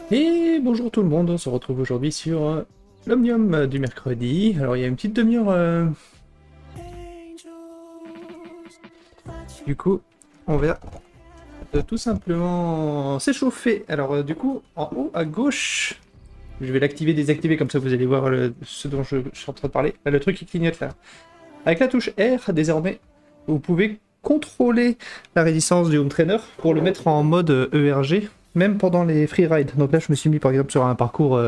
Et bonjour tout le monde, on se retrouve aujourd'hui sur l'Omnium du mercredi. Alors il y a une petite demi-heure, du coup on va tout simplement s'échauffer. Alors du coup en haut à gauche, je vais l'activer, désactiver, comme ça vous allez voir ce dont je suis en train de parler. Là, le truc qui clignote là. Avec la touche R désormais, vous pouvez contrôler la résistance du home trainer pour le mettre en mode ERG, même pendant les freerides. Donc là je me suis mis par exemple sur un parcours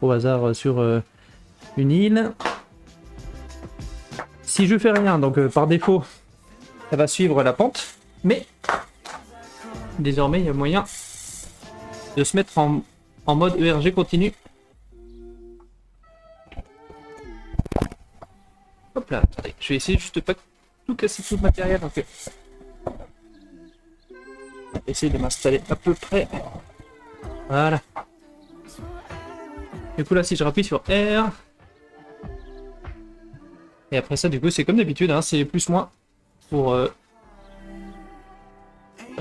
au hasard sur une île. Si je fais rien, donc par défaut, ça va suivre la pente, mais désormais il y a moyen de se mettre en mode ERG continu. Hop là, attendez, je vais essayer juste de pas tout casser tout le matériel. Donc, essayer de m'installer à peu près. Voilà. Du coup là, si je rappuie sur R, et après ça, du coup, c'est comme d'habitude, hein, c'est plus-moins pour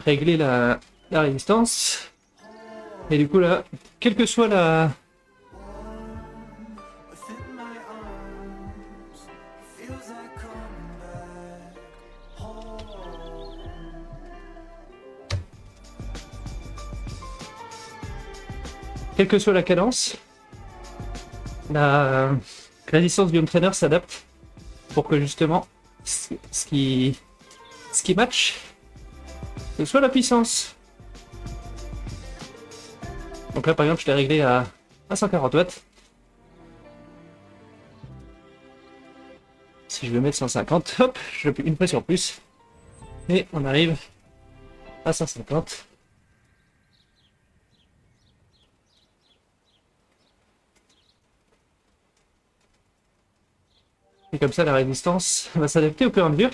régler la résistance. Et du coup là, quelle que soit la... Quelle que soit la cadence, la résistance du home trainer s'adapte pour que justement ce qui match, ce soit la puissance. Donc là par exemple je l'ai réglé à 140 watts. Si je veux mettre 150, hop, j'appuie une pression plus. Et on arrive à 150. Et comme ça la résistance va s'adapter au fur et à mesure.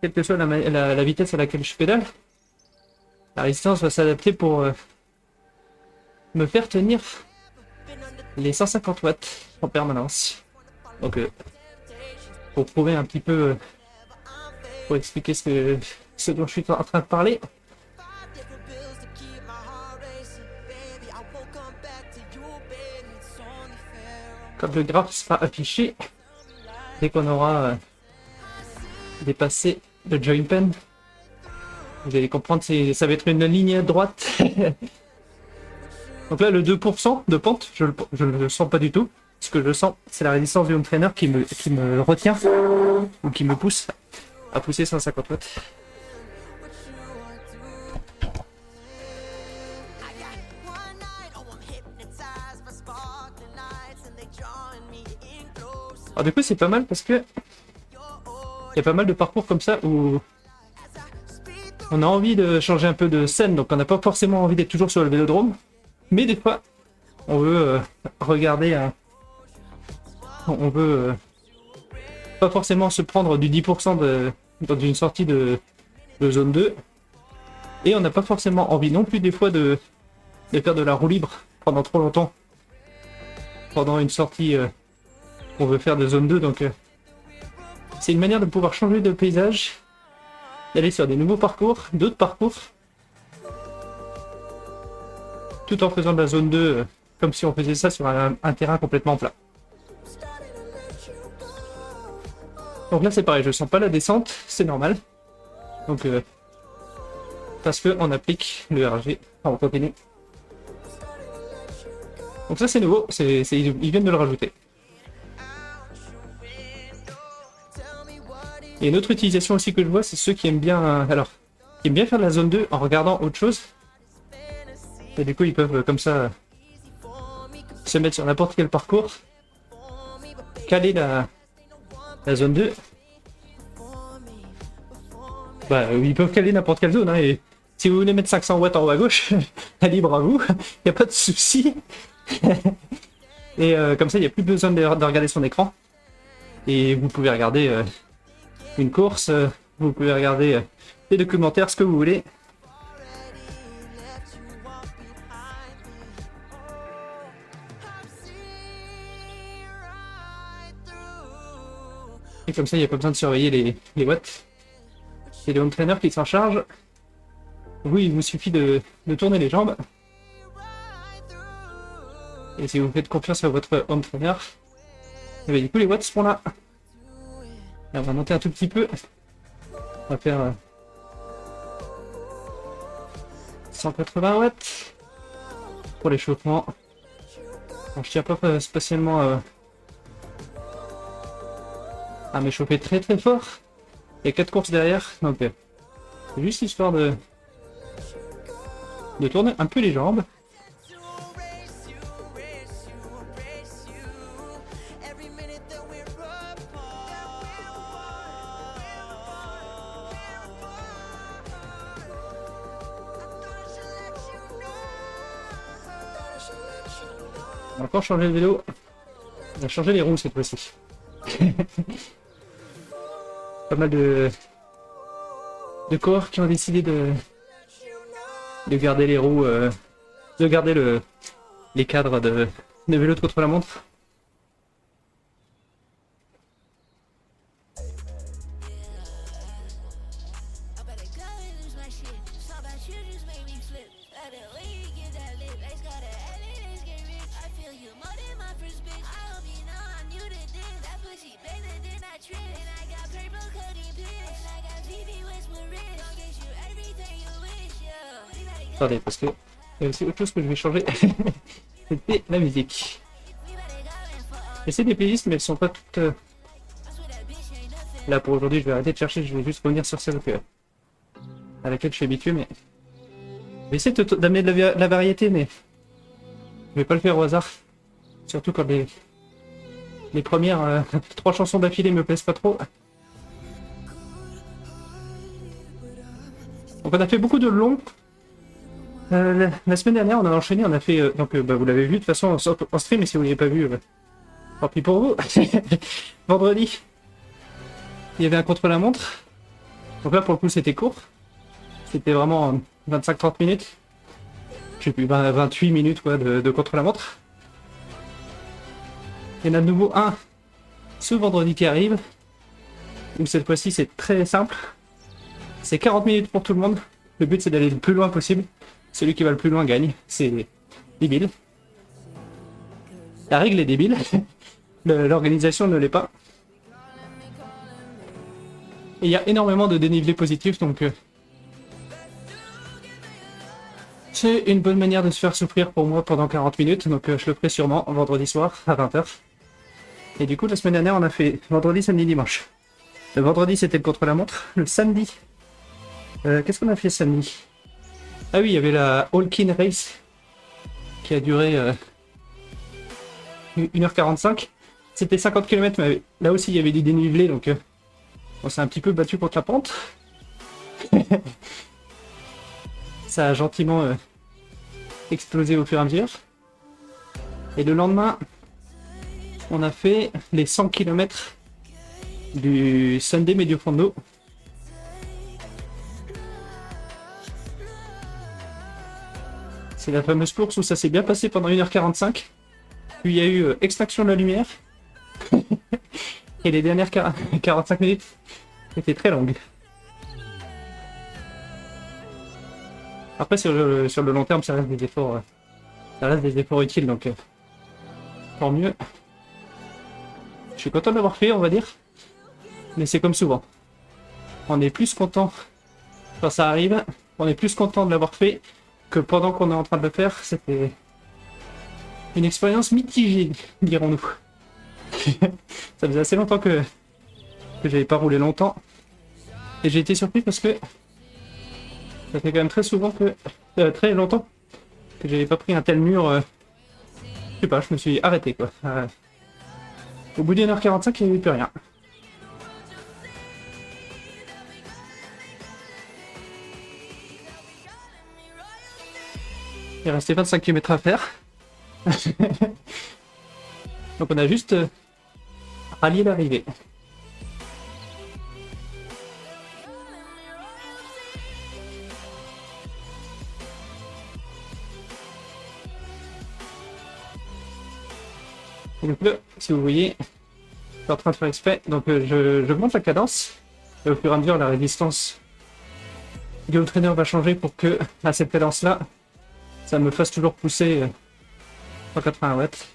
Quelle que soit la vitesse à laquelle je pédale, la résistance va s'adapter pour me faire tenir les 150 watts en permanence. Donc pour prouver un petit peu, pour expliquer ce dont je suis en train de parler. Quand le graphe sera affiché, dès qu'on aura dépassé le join pen, vous allez comprendre, ça va être une ligne droite. Donc là, le 2% de pente, je le sens pas du tout. Ce que je sens, c'est la résistance du home trainer qui me retient, ou qui me pousse à pousser 150 watts. Alors du coup, c'est pas mal parce que il y a pas mal de parcours comme ça où on a envie de changer un peu de scène, donc on n'a pas forcément envie d'être toujours sur le vélodrome, mais des fois, on veut regarder on veut pas forcément se prendre du 10% dans une sortie de zone 2, et on n'a pas forcément envie non plus des fois de faire de la roue libre pendant trop longtemps, pendant une sortie qu'on veut faire de zone 2, donc c'est une manière de pouvoir changer de paysage, d'aller sur des nouveaux parcours, d'autres parcours, tout en faisant de la zone 2 comme si on faisait ça sur un terrain complètement plat. Donc là c'est pareil, je sens pas la descente, c'est normal. Donc parce qu'on applique le RG, on continue. Donc ça c'est nouveau, ils viennent de le rajouter. Et une autre utilisation aussi que je vois, c'est ceux qui aiment bien, qui aiment bien faire de la zone 2 en regardant autre chose. Et du coup ils peuvent comme ça se mettre sur n'importe quel parcours, caler la zone 2. Bah, ils peuvent caler n'importe quelle zone, hein, et si vous voulez mettre 500 watts en haut à gauche, libre à vous, il n'y a pas de souci. Et comme ça, il n'y a plus besoin de regarder son écran. Et vous pouvez regarder une course, vous pouvez regarder des documentaires, ce que vous voulez. Et comme ça, il n'y a pas besoin de surveiller les watts. C'est le home trainer qui s'en charge. Vous, il vous suffit de tourner les jambes. Et si vous faites confiance à votre home trainer, et bien, du coup les watts seront là. Et on va monter un tout petit peu. On va faire 180 watts pour l'échauffement. Bon, je tiens pas spécialement à m'échauffer très très fort. Il y a 4 courses derrière, donc c'est juste histoire de tourner un peu les jambes. On va encore changer le vélo. On va changer les roues cette fois-ci. Pas mal de coureurs qui ont décidé de garder les roues, de garder les cadres de vélo de contre-la-montre. Attendez, parce que il y a aussi autre chose que je vais changer. C'était la musique. J'essaie des playlists, mais elles sont pas toutes là pour aujourd'hui. Je vais arrêter de chercher, je vais juste revenir sur celle à laquelle je suis habitué. Mais je vais essayer d'amener de la variété, mais je vais pas le faire au hasard. Surtout quand les premières 3 chansons d'affilée me plaisent pas trop. Donc on a fait beaucoup de longs. La semaine dernière, on a enchaîné, on a fait, vous l'avez vu de toute façon en stream, et si vous ne l'avez pas vu, tant pis pour vous. Vendredi, il y avait un contre-la-montre. Donc là, pour le coup, c'était court. C'était vraiment 25-30 minutes. Je sais plus, 28 minutes quoi, de contre-la-montre. Il y en a de nouveau un ce vendredi qui arrive. Donc cette fois-ci, c'est très simple. C'est 40 minutes pour tout le monde. Le but, c'est d'aller le plus loin possible. Celui qui va le plus loin gagne. C'est débile. La règle est débile. L'organisation ne l'est pas. Et il y a énormément de dénivelé positif, donc c'est une bonne manière de se faire souffrir pour moi pendant 40 minutes. Donc je le ferai sûrement vendredi soir à 20h. Et du coup, la semaine dernière, on a fait vendredi, samedi, dimanche. Le vendredi, c'était le contre-la-montre. Le samedi, qu'est-ce qu'on a fait samedi? Ah oui, il y avait la All-Kin Race qui a duré 1h45. C'était 50 km, mais là aussi il y avait du dénivelé, donc on s'est un petit peu battu contre la pente. Ça a gentiment explosé au fur et à mesure. Et le lendemain, on a fait les 100 km du Sunday Medio Fondo. C'est la fameuse course où ça s'est bien passé pendant 1h45. Puis il y a eu extinction de la lumière. Et les dernières 45 minutes étaient très longues. Après, sur le long terme, ça reste des efforts utiles, donc tant mieux. Je suis content de l'avoir fait, on va dire. Mais c'est comme souvent. On est plus content quand ça arrive. On est plus content de l'avoir fait que pendant qu'on est en train de le faire. C'était une expérience mitigée, dirons-nous. Ça faisait assez longtemps que j'avais pas roulé longtemps. Et j'ai été surpris parce que ça fait quand même très souvent très longtemps que j'avais pas pris un tel mur. Je sais pas, je me suis arrêté quoi. Au bout d'1h45, il n'y avait plus rien. Il restait 25 km à faire. Donc on a juste rallié l'arrivée. Et donc là, si vous voyez, je suis en train de faire exprès. Donc je monte la cadence. Et au fur et à mesure, la résistance du home trainer va changer pour que, à cette cadence-là, ça me fasse toujours pousser 180 watts.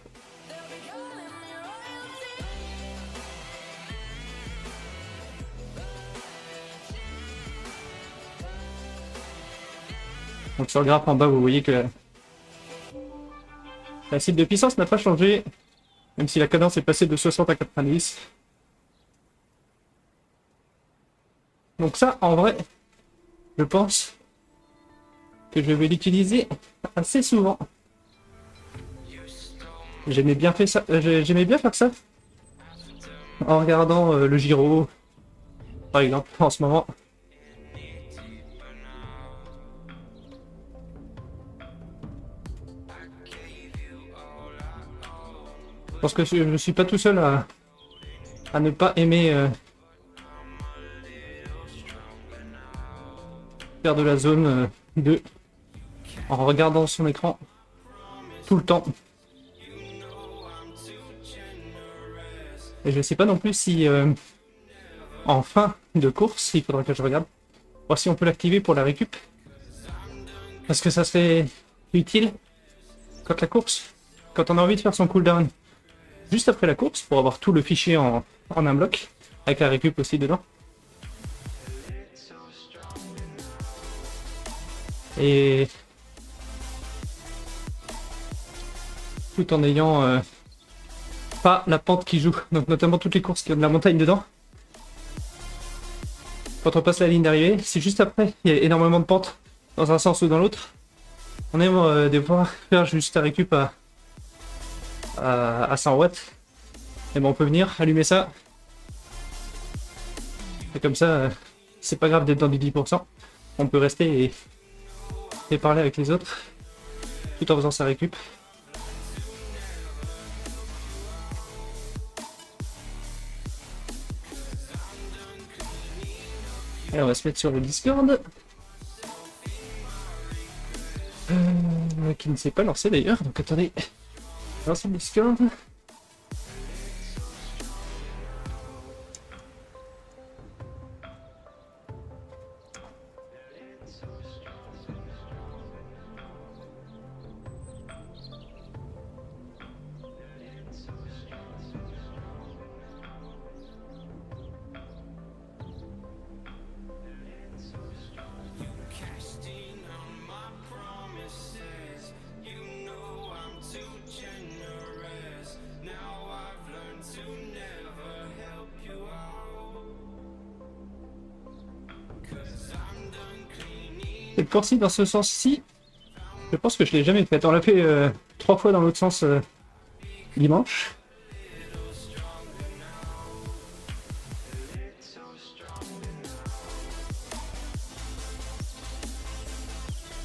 Donc sur le graphe en bas, vous voyez que la cible de puissance n'a pas changé, même si la cadence est passée de 60 à 90. Donc ça, en vrai, je pense que je vais l'utiliser assez souvent. J'aimais bien faire ça en regardant le Giro, par exemple, en ce moment. Je pense que je ne suis pas tout seul à ne pas aimer faire de la zone 2 en regardant son écran tout le temps. Et je ne sais pas non plus si en fin de course, il faudra que je regarde, voir si on peut l'activer pour la récup. Parce que ça serait utile quand on a envie de faire son cooldown juste après la course, pour avoir tout le fichier en un bloc, avec la récup aussi dedans. Et tout en ayant pas la pente qui joue, donc notamment toutes les courses qui ont de la montagne dedans. Quand on passe la ligne d'arrivée, si juste après il y a énormément de pente dans un sens ou dans l'autre, on aime devoir faire juste la récup à 100 watts. Et bon, on peut venir allumer ça. Et comme ça, c'est pas grave d'être dans du 10%. On peut rester et parler avec les autres tout en faisant sa récup. Et on va se mettre sur le Discord. Qui ne s'est pas lancé d'ailleurs, donc attendez. Lancer le Discord. Cette course-ci dans ce sens-ci, je pense que je l'ai jamais faite. On l'a fait 3 fois dans l'autre sens dimanche.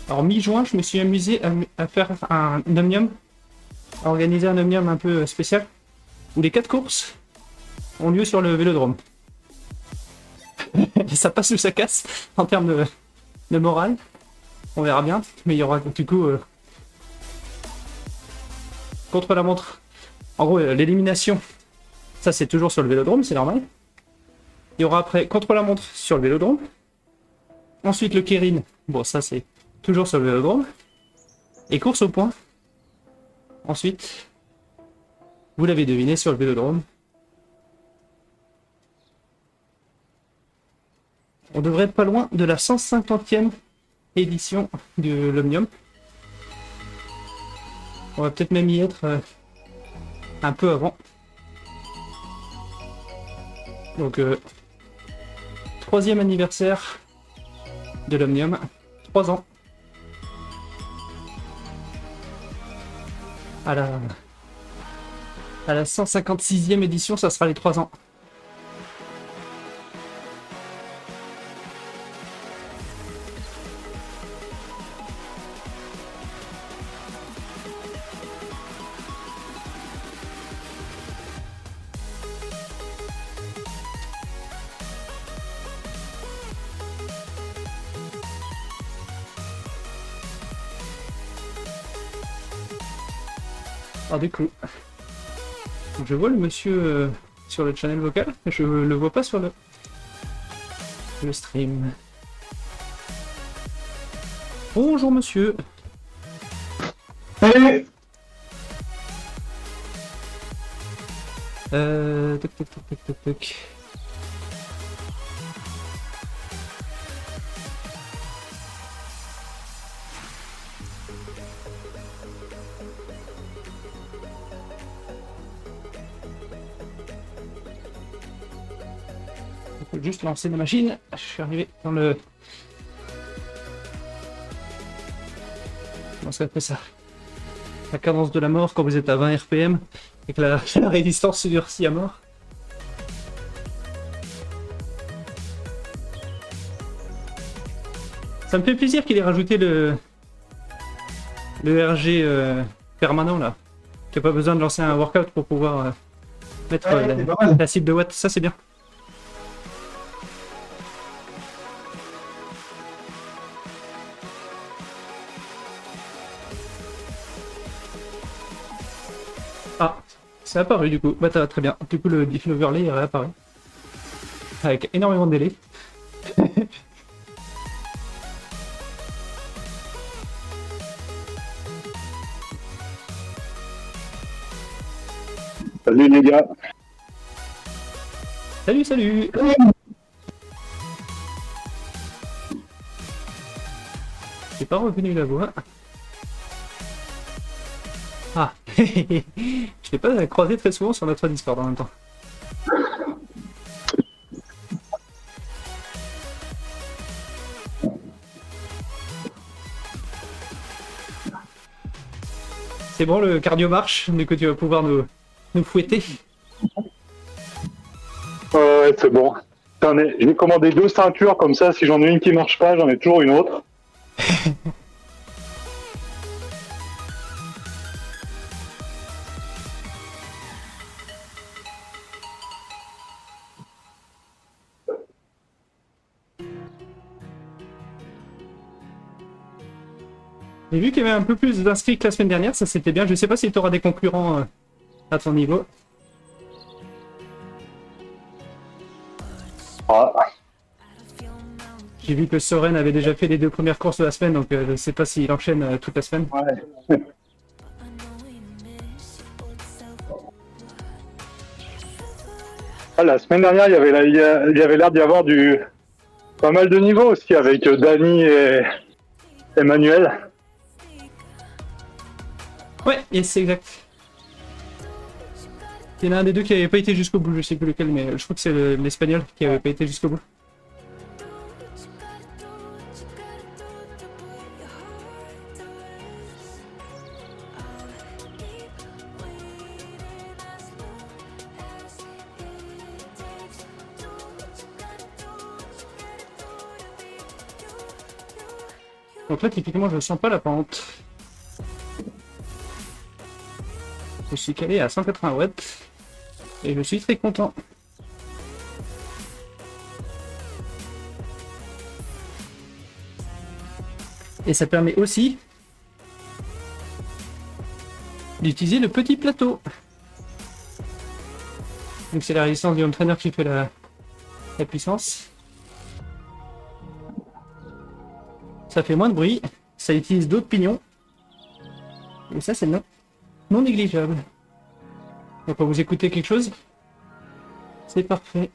Alors mi-juin, je me suis amusé à faire un omnium, à organiser un omnium un peu spécial, où les 4 courses ont lieu sur le vélodrome. Et ça passe ou ça casse en termes de morale. On verra bien, mais il y aura du coup contre la montre. En gros, l'élimination, ça c'est toujours sur le vélodrome, c'est normal. Il y aura après contre la montre sur le vélodrome. Ensuite le Keirin, bon ça c'est toujours sur le vélodrome. Et course au point. Ensuite, vous l'avez deviné, sur le vélodrome. On devrait être pas loin de la 150e édition de l'Omnium. On va peut-être même y être un peu avant. Donc, 3e anniversaire de l'Omnium. 3 ans. À la 156e édition, ça sera les 3 ans. Alors du coup, je vois le monsieur sur le channel vocal, je le vois pas sur le stream. Bonjour monsieur. Salut. Toc, toc, toc, toc, toc, toc. On peut juste lancer la machine. Je suis arrivé dans le... Comment ça s'appelle ça? La cadence de la mort quand vous êtes à 20 RPM et que la résistance se durcit à mort. Ça me fait plaisir qu'il ait rajouté le RG permanent là. Qu'il n'y a pas besoin de lancer un workout pour pouvoir mettre la cible de watts. Ça c'est bien. Ah, c'est apparu du coup. Bah très bien. Du coup l'overlay est réapparu. Avec énormément de délai. Salut les gars. Salut, salut. J'ai pas revenu la voix. Ah, je l'ai pas croisé très souvent sur notre Discord en même temps. C'est bon, le cardio marche, du coup tu vas pouvoir nous fouetter. Ouais, c'est bon. J'ai commandé 2 ceintures, comme ça, si j'en ai une qui marche pas, j'en ai toujours une autre. J'ai vu qu'il y avait un peu plus d'inscrits que la semaine dernière, ça c'était bien. Je sais pas si tu auras des concurrents à ton niveau. Ah. J'ai vu que Soren avait déjà fait les 2 premières courses de la semaine, donc je sais pas s'il enchaîne toute la semaine. Ouais. Ah, la semaine dernière, il y avait l'air d'y avoir pas mal de niveaux aussi, avec Dany et Emmanuel. Ouais, yes, c'est exact. Il y en a un des deux qui avait pas été jusqu'au bout, je sais plus lequel, mais je crois que c'est l'espagnol qui avait pas été jusqu'au bout. Donc là, typiquement, je ne sens pas la pente. Je suis calé à 180 watts. Et je suis très content. Et ça permet aussi d'utiliser le petit plateau. Donc c'est la résistance du home trainer qui fait la puissance. Ça fait moins de bruit. Ça utilise d'autres pignons. Et ça c'est non négligeable. Donc quand vous écoutez quelque chose, c'est parfait.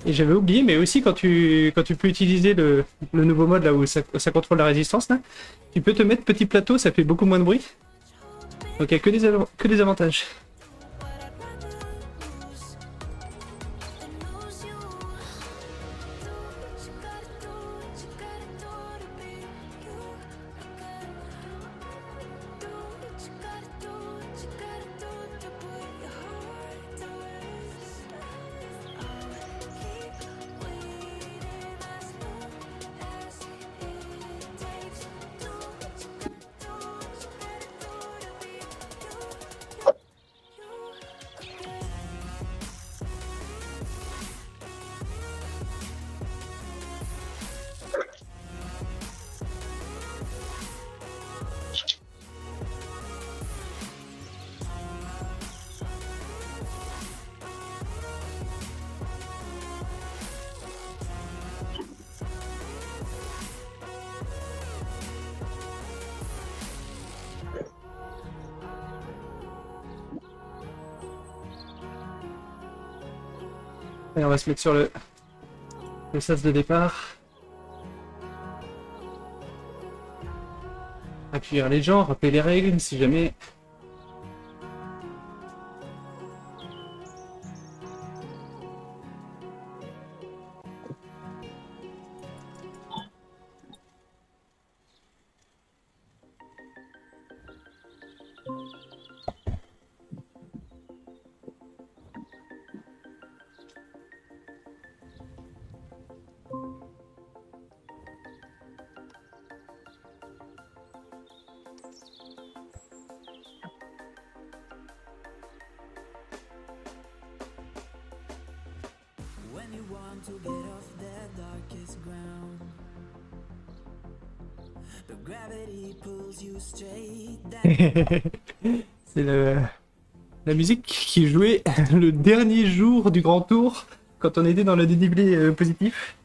Et j'avais oublié, mais aussi quand tu peux utiliser le nouveau mode là où ça contrôle la résistance, là, tu peux te mettre petit plateau, ça fait beaucoup moins de bruit. Donc il n'y a que des avantages. Et on va se mettre sur le sas de départ. Accueillir les gens, rappeler les règles si jamais. To get off that darkest ground, the gravity pulls you straight down. C'est la musique qui jouait le dernier jour du grand tour quand on était dans le dénivelé positif.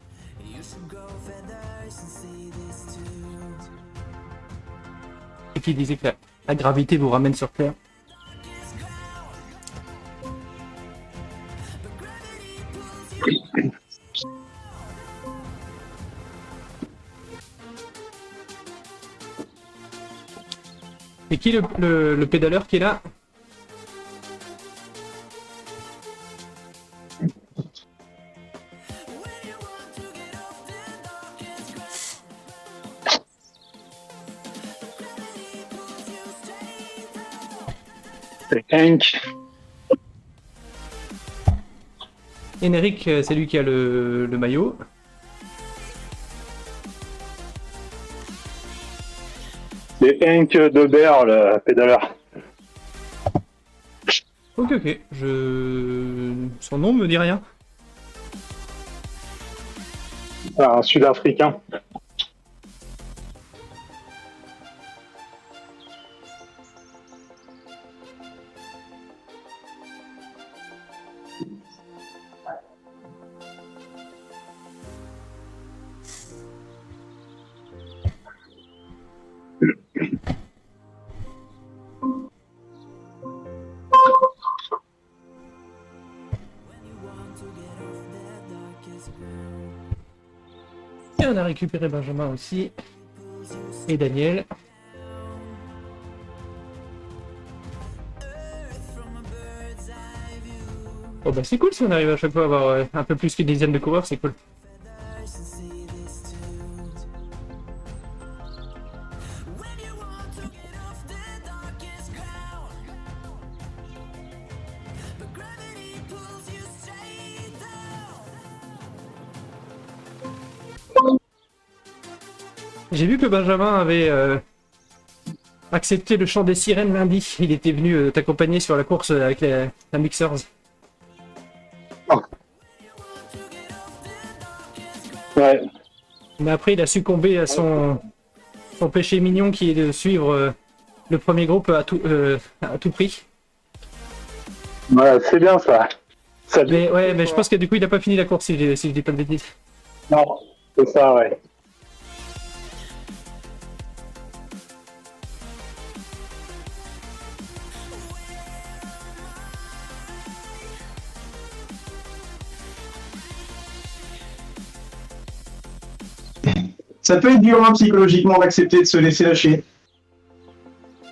You should grow feathers and see this too. Et qui disait que la gravité vous ramène sur Terre. Et qui est le pédaleur qui est là? C'est Hank. Henrik, c'est lui qui a le maillot. C'est Hank Debert, le pédaleur. Ok, son nom me dit rien. C'est un Sud-Africain. Et on a récupéré Benjamin aussi. Et Daniel. Oh bah c'est cool si on arrive à chaque fois à avoir un peu plus qu'une dizaine de coureurs, c'est cool. J'ai vu que Benjamin avait accepté le chant des sirènes lundi. Il était venu t'accompagner sur la course avec la Mixers. Oh. Ouais. Mais après, il a succombé à son péché mignon qui est de suivre le premier groupe à tout prix. Ouais, c'est bien ça. Mais ouais, mais je pense que du coup, il a pas fini la course si je dis pas de bêtises. Non, c'est ça, ouais. Ça peut être dur hein, psychologiquement d'accepter de se laisser lâcher.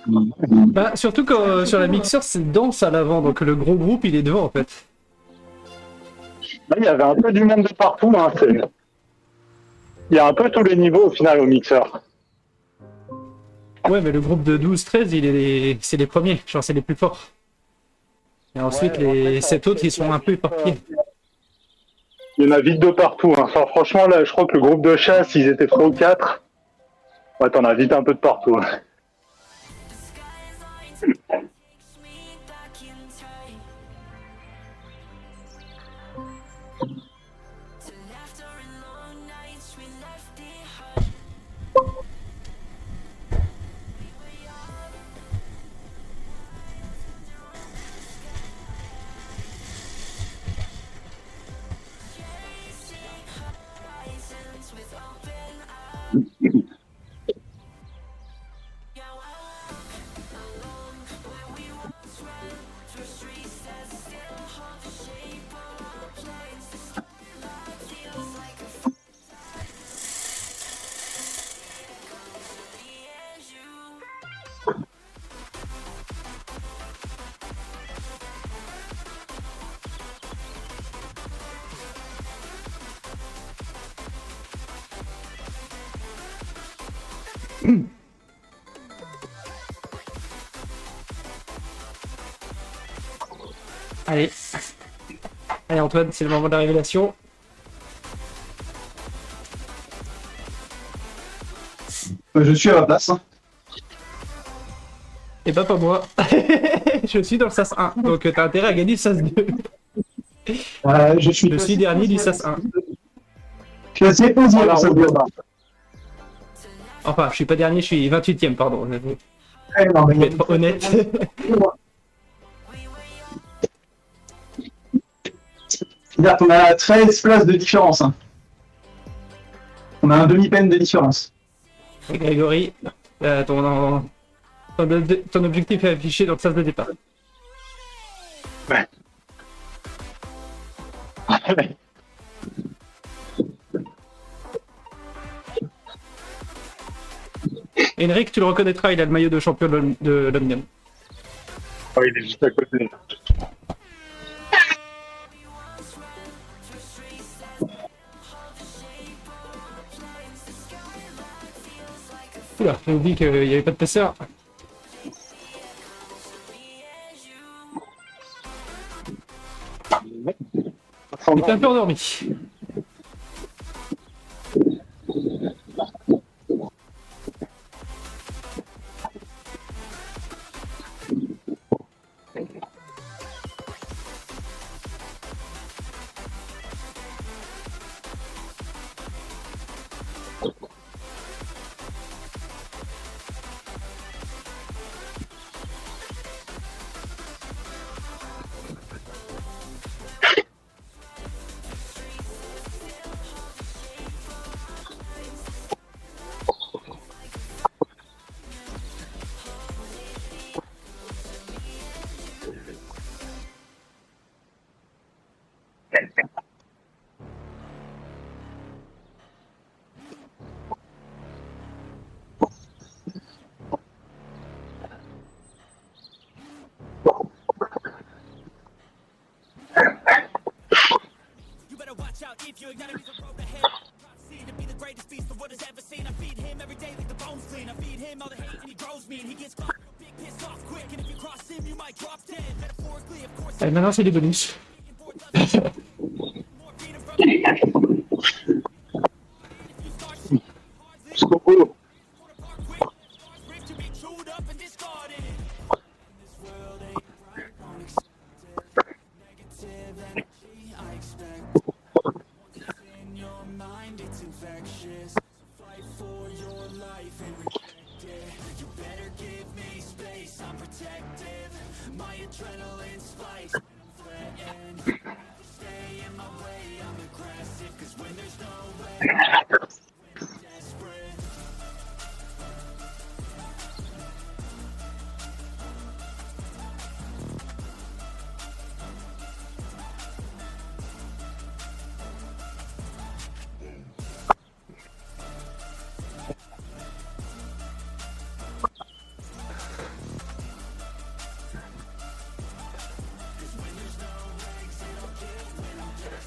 Bah, surtout quand sur la Mixer, c'est dense à l'avant, donc le gros groupe, il est devant en fait. Là, il y avait un peu du monde de partout. Hein, il y a un peu tous les niveaux au final au mixeur. Ouais, mais le groupe de 12-13, c'est les premiers, genre c'est les plus forts. Et ensuite, les 7 autres, ils sont un peu éparpillés. Il y en a vite de partout. Hein. Enfin, franchement, là, je crois que le groupe de chasse, ils étaient 3 ou 4. Ouais, t'en as vite un peu de partout. Hein. Allez. Allez Antoine, c'est le moment de la révélation. Je suis à la place. Hein. Et bah pas moi. Je suis dans le SAS 1, donc t'as intérêt à gagner le SAS 2. Je suis dernier du SAS 1. Je suis assez posé Voilà, pour ça. on est là. Enfin, je suis pas dernier, je suis 28ème, pardon. Je Non, mais vais être honnête. C'est-à-dire qu'on a 13 places de différence. Hein. On a un demi-peine de différence. Grégory, ton objectif est affiché dans le SAS de départ. Ouais. Henrik, tu le reconnaîtras, il a le maillot de champion de l'Omnium. Oh, il est juste à côté. Oula, j'ai oublié qu'il n'y avait pas de passeur. Il était un peu endormi. You better watch out if your enemy's a road ahead. See to be the greatest beast the world has ever seen. I feed him every day like the bones clean. I feed him all the hate and he grows me and he gets caught real big, pissed off quick. And if you cross him, you might drop dead. Metaphorically, of course. Allez, maintenant c'est les bonus. More freedom from if you start seeing hard live, Jusqu'au bout. torn apart quick. Stars ripped to be chewed up and discarded. This world ain't right, won't accept it. Negative energy, I expect. Once it's in your mind, it's infectious. Fight for your life and reject it. You better give me space, I'm protective. My adrenaline spikes when I'm threatened. If you stay in my way, I'm aggressive. 'Cause when there's no way, when I'm desperate.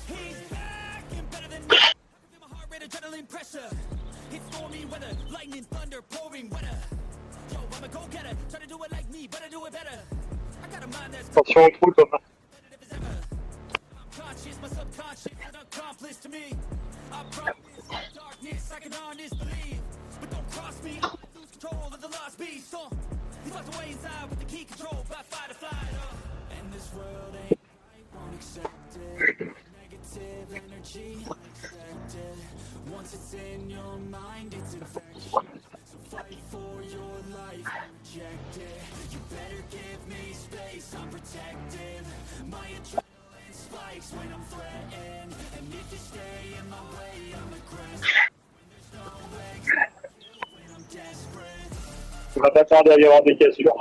He's back and better than me. I can feel my heart rate, adrenaline pressure. It's stormy weather, lightning, thunder, pouring weather. Yo, I'm a go-getter, try to do it like me, but I do it better. I got a mind that's Attention au trou, Thomas. competitive as ever. I'm conscious, my subconscious is an accomplice to me. I promise, darkness, I can honest believe. But don't cross me, I lose control of the lost beast. He's locked away inside with the key control by fight or flight. And this world ain't right, won't accept it. Negative energy, I expect it. Once it's in your mind, it's infectious. So fight for your life, reject it. You better give me space, I'm protective. My adrenaline spikes when I'm threatened. And if you stay in my way, I'm aggressive. When there's no exit, when I'm desperate. Il va pas tarder à y avoir des cassures.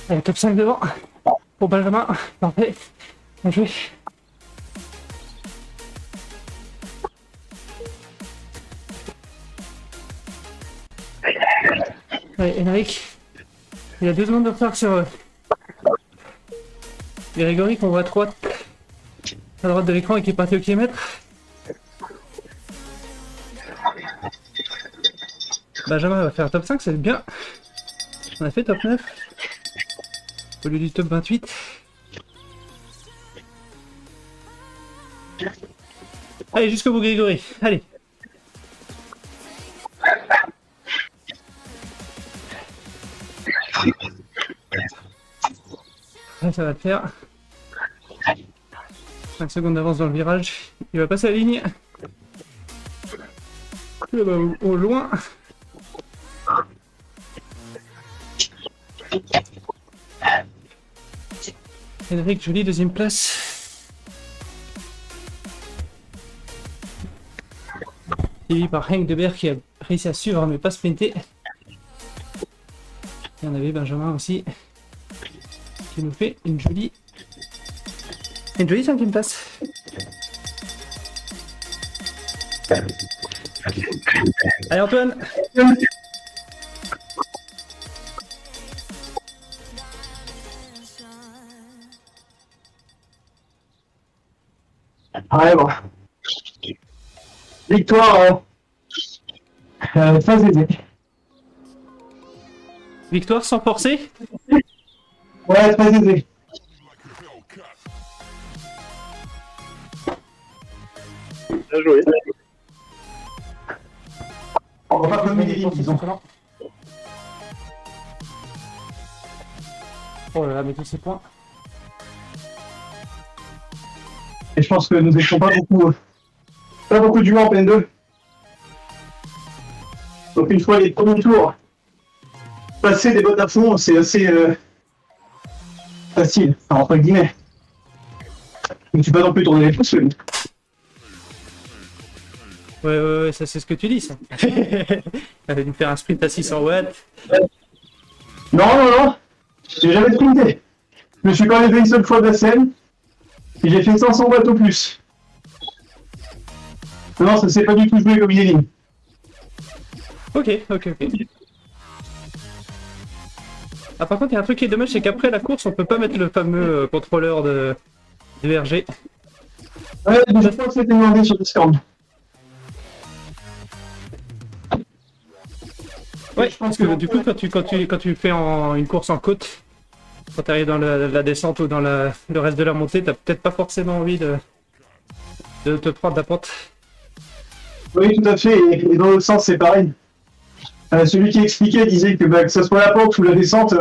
Allez, top 5 devant. Pour Benjamin. Parfait. Bien joué. Allez, Émeric. Il a 2 secondes de retard sur Grégory qu'on voit à droite de l'écran et qui est parti au kilomètre. Benjamin va faire un top 5, c'est bien. On a fait top 9 au lieu du top 28. Allez, jusqu'au bout, Grégory. Allez. Ouais, ça va le faire. 5 secondes d'avance dans le virage. Il va passer la ligne. Là-bas au loin. Henrik, joli deuxième place. Suivi par Henk de Berg qui a réussi à suivre mais pas sprinter. Et on avait Benjamin aussi qui nous fait une jolie 5e place. Allez Antoine. Ouais, bon. Victoire, très aisée. Victoire sans forcer. Ouais, très aisée. Bien joué. On va pas nommer les lignes qu'ils ont. Oh là là, mais tous ces points. Et je pense que nous étions pas beaucoup de joueurs en PN2. Donc une fois les premiers tours passés des bottes à fond, c'est assez facile, enfin, entre guillemets. Mais tu peux pas non plus tourner les pouces. Ouais, ça c'est ce que tu dis ça. Elle dû faire un sprint à 600 watts. Non, j'ai jamais sprinté. Je me suis quand même fait une seule fois de la scène et j'ai fait 500 watts au plus. Non, ça s'est pas du tout joué comme une ligne. Ok. Ah par contre il y a un truc qui est dommage, c'est qu'après la course on peut pas mettre le fameux contrôleur de RG. Ouais, je crois que c'était demandé sur Discord. Ouais, parce que du coup quand tu fais une course en côte, quand tu arrives dans la descente ou dans le reste de la montée, t'as peut-être pas forcément envie de te prendre la pente. Oui, tout à fait, et dans l'autre sens c'est pareil. Celui qui expliquait disait que ce soit la pente ou la descente,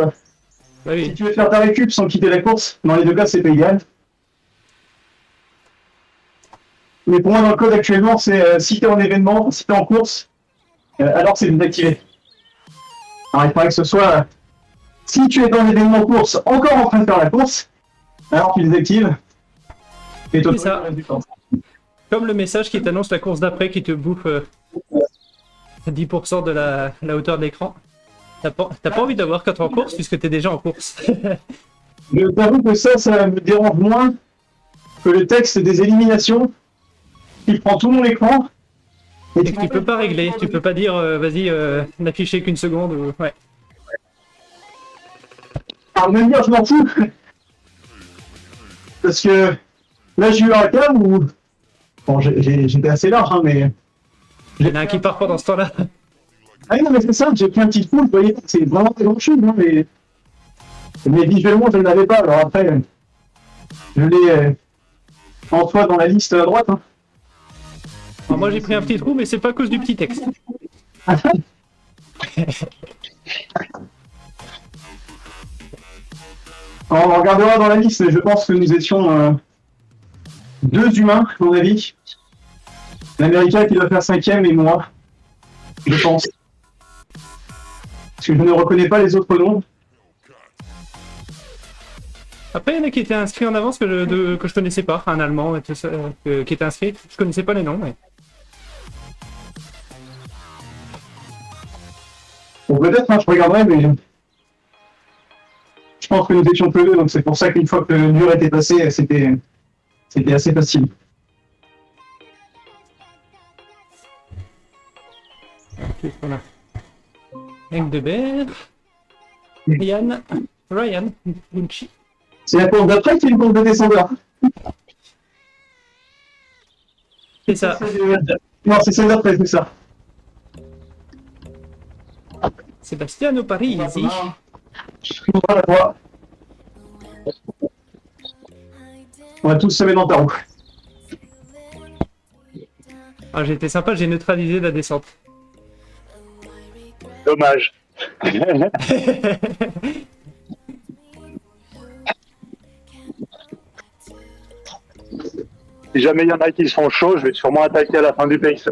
Bah si oui. tu veux faire ta récup sans quitter la course, dans les deux cas c'est pas idéal. Mais pour moi dans le code actuellement, c'est si t'es en événement, si t'es en course, alors c'est désactivé. Alors il faudrait que ce soit, si tu es dans l'événement course, encore en train de faire la course, alors tu désactives. Et toi, C'est ça. Comme le message qui t'annonce la course d'après qui te bouffe 10% de la hauteur de l'écran. T'as pas envie d'avoir 4 en course puisque t'es déjà en course. Je t'avoue que ça me dérange moins que le texte des éliminations qui prend tout mon écran. Et que tu peux pas régler, tu peux pas dire vas-y n'afficher qu'une seconde ou... Ouais. Alors même dire je m'en fous. Parce que là j'ai eu un cas où... Bon j'étais assez large hein, mais... Il y en a un qui part pendant ce temps-là. Ah oui, non mais c'est ça, j'ai pris un petit coup, vous voyez, c'est vraiment pas grand chose, hein, mais visuellement je ne l'avais pas, alors après je l'ai en soi dans la liste à droite. Hein. Alors moi j'ai pris un petit trou mais c'est pas à cause du petit texte. On regardera dans la liste, mais je pense que nous étions 2 humains, à mon avis. L'Américain qui doit faire 5ème et moi, je pense. Parce que je ne reconnais pas les autres noms. Après il y en a qui étaient inscrits en avance que je connaissais pas, un allemand et tout ça, qui était inscrit. Je connaissais pas les noms mais... Bon peut-être, hein, je regarderai, mais... Je pense que nous étions que 2, donc c'est pour ça qu'une fois que le mur était passé, c'était assez facile. Qu'est-ce qu'on a? Engdeber, Ryan, Bunchi. C'est la course d'après qui est une course de descendeur. C'est ça. Non, c'est celle d'après, c'est ça. Sebastiano Parisi. On va la voir. On va tous se mettre dans ta roue. Ah, j'ai été sympa, j'ai neutralisé la descente. Dommage. Si jamais il y en a qui sont chauds, je vais sûrement attaquer à la fin du pacer.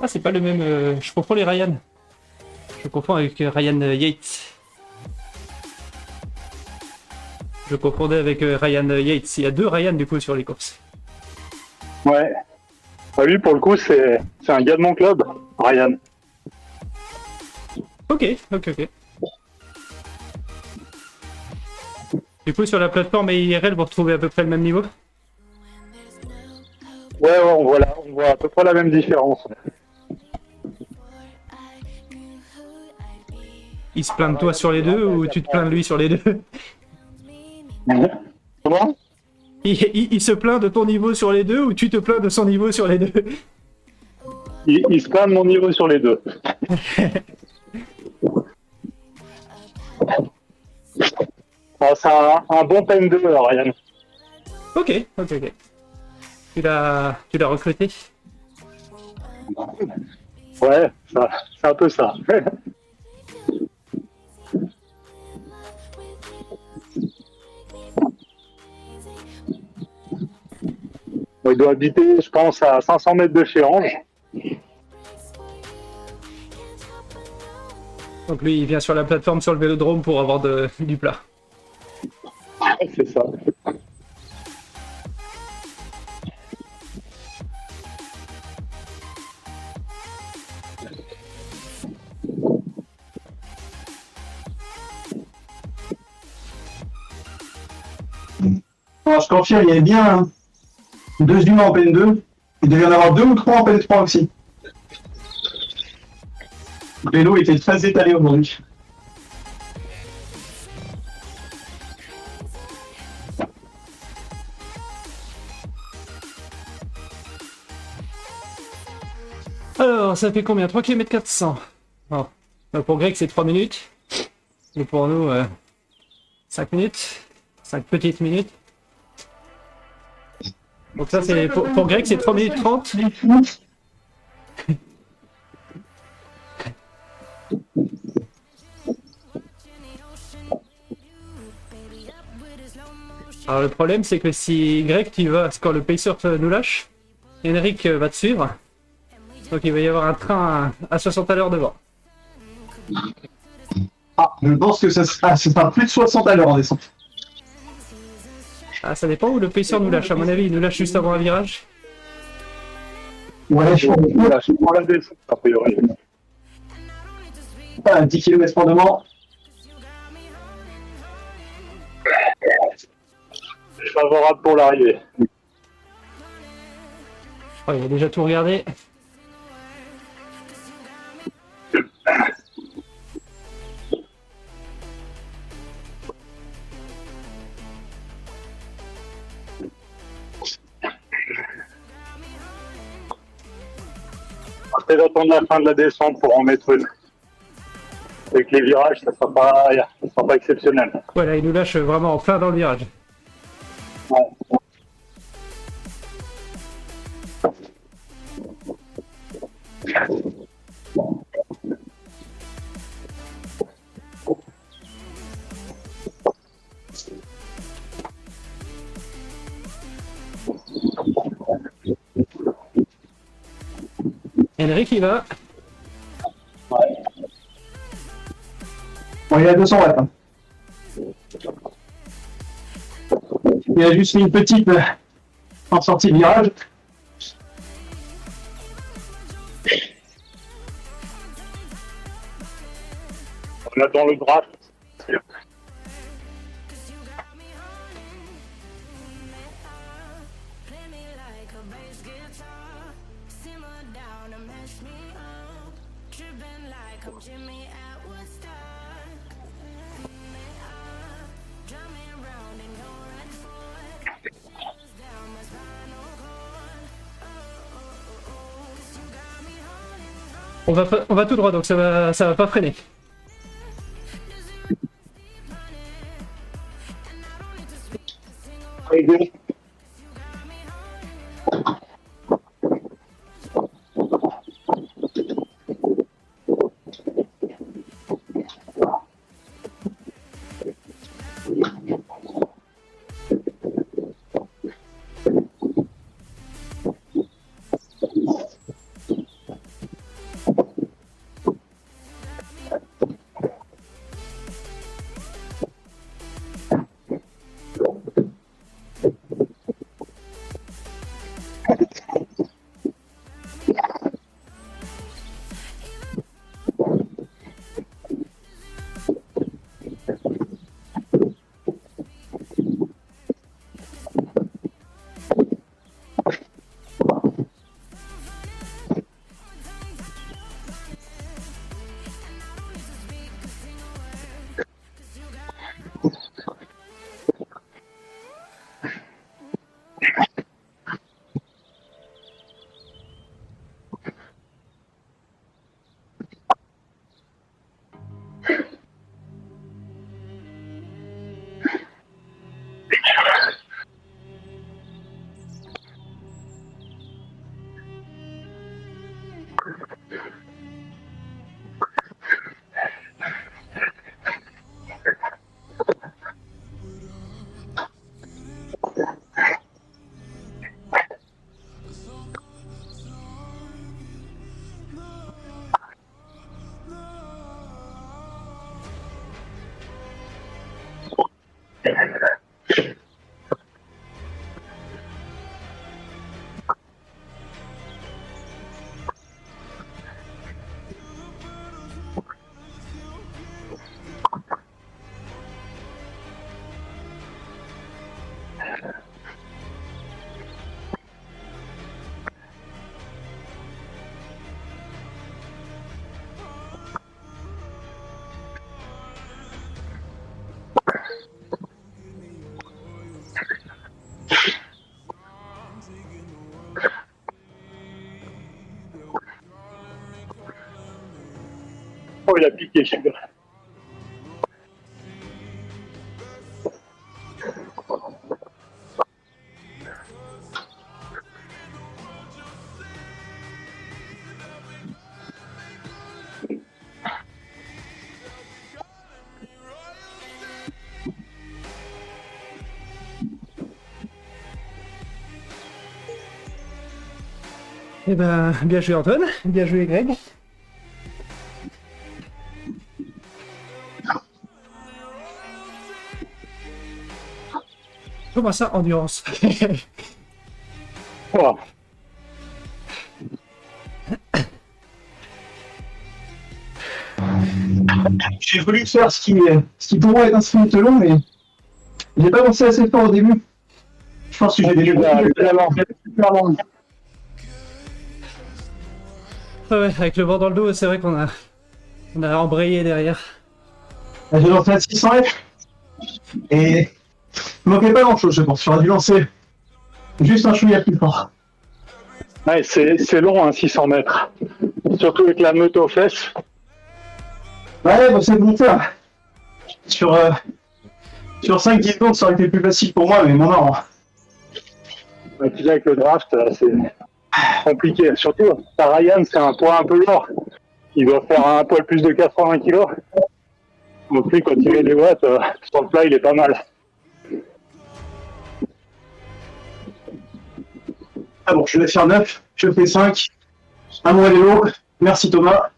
Ah, c'est pas le même. Je confonds les Ryan. Je confonds avec Ryan Yates. Je confondais avec Ryan Yates. Il y a 2 Ryan du coup sur les courses. Ouais. Bah, lui, pour le coup, c'est un gars de mon club, Ryan. Ok. Du coup, sur la plateforme et IRL, vous retrouvez à peu près le même niveau? Ouais, on voit à peu près la même différence. Il se plaint de toi sur les deux ou tu te plains de lui sur les deux? Comment? Il se plaint de ton niveau sur les deux ou tu te plains de son niveau sur les deux? Il se plaint de mon niveau sur les deux. Ah, c'est un bon pen 2, Ryan. Ok. Tu l'as recruté? Ouais, c'est un peu ça. Bon, il doit habiter, je pense, à 500 mètres de chez Ange. Donc lui, il vient sur la plateforme sur le vélodrome pour avoir du plat. C'est ça. Alors, je confirme, il y avait bien 2 humains en peine 2. Il devait y en avoir 2 ou 3 en peine 3 aussi. Le vélo était très étalé aujourd'hui. Alors, ça fait combien? 3 km 400. Oh. Bah, pour Greg, c'est 3 minutes. Et pour nous, 5 minutes. 5 petites minutes. Donc ça, c'est pour Greg, c'est 3 minutes 30. Alors le problème, c'est que si Greg, tu vas, quand le pacer nous lâche, Henrik va te suivre. Donc il va y avoir un train à 60 à l'heure devant. Ah, je pense que ça sera plus de 60 à l'heure en descente. Ah, ça dépend où le pacer nous lâche. À mon avis, il nous lâche juste avant un virage. Ouais, je pense. Là, je prends la descente, a priori. Pas 10 km pour devant. Favorable pour l'arrivée. Oh, il a déjà tout regardé. Après, j'attends la fin de la descente pour en mettre une. Avec les virages, ça sera pas exceptionnel. Voilà, il nous lâche vraiment en plein dans le virage. Ouais. Henrik, il va. Bon, il est à 200 watts. Hein. Il a juste fait une petite en sortie de virage. On attend le draft. On va tout droit, donc ça va pas freiner. Arrivé. Oh, il a piqué, celui-là. Eh ben, bien joué Antoine, bien joué Greg. Comment ça, endurance? Oh. J'ai voulu faire ce qui pour moi est un sprint long, mais j'ai pas lancé assez fort au début. Je pense que j'ai des super long. Ouais, avec le vent dans le dos, c'est vrai on a embrayé derrière. J'ai lancé à 600 F. Et il manquait pas grand chose, je pense. J'aurais dû lancer juste un chouïa plus fort. Ouais, c'est long, hein, 600 mètres. Surtout avec la meute aux fesses. Ouais, bah c'est bon faire. Sur 5-10 secondes, ça aurait été plus facile pour moi, mais mon nom. Ouais, tu sais, avec le draft, c'est compliqué. Surtout, ta Ryan, c'est un poids un peu lourd. Il doit faire un poil plus de 80 kg. Donc lui, quand il met des watts, sur le plat, il est pas mal. Ah bon, je vais faire 9, je fais 5. Un mois vélo. Merci Thomas.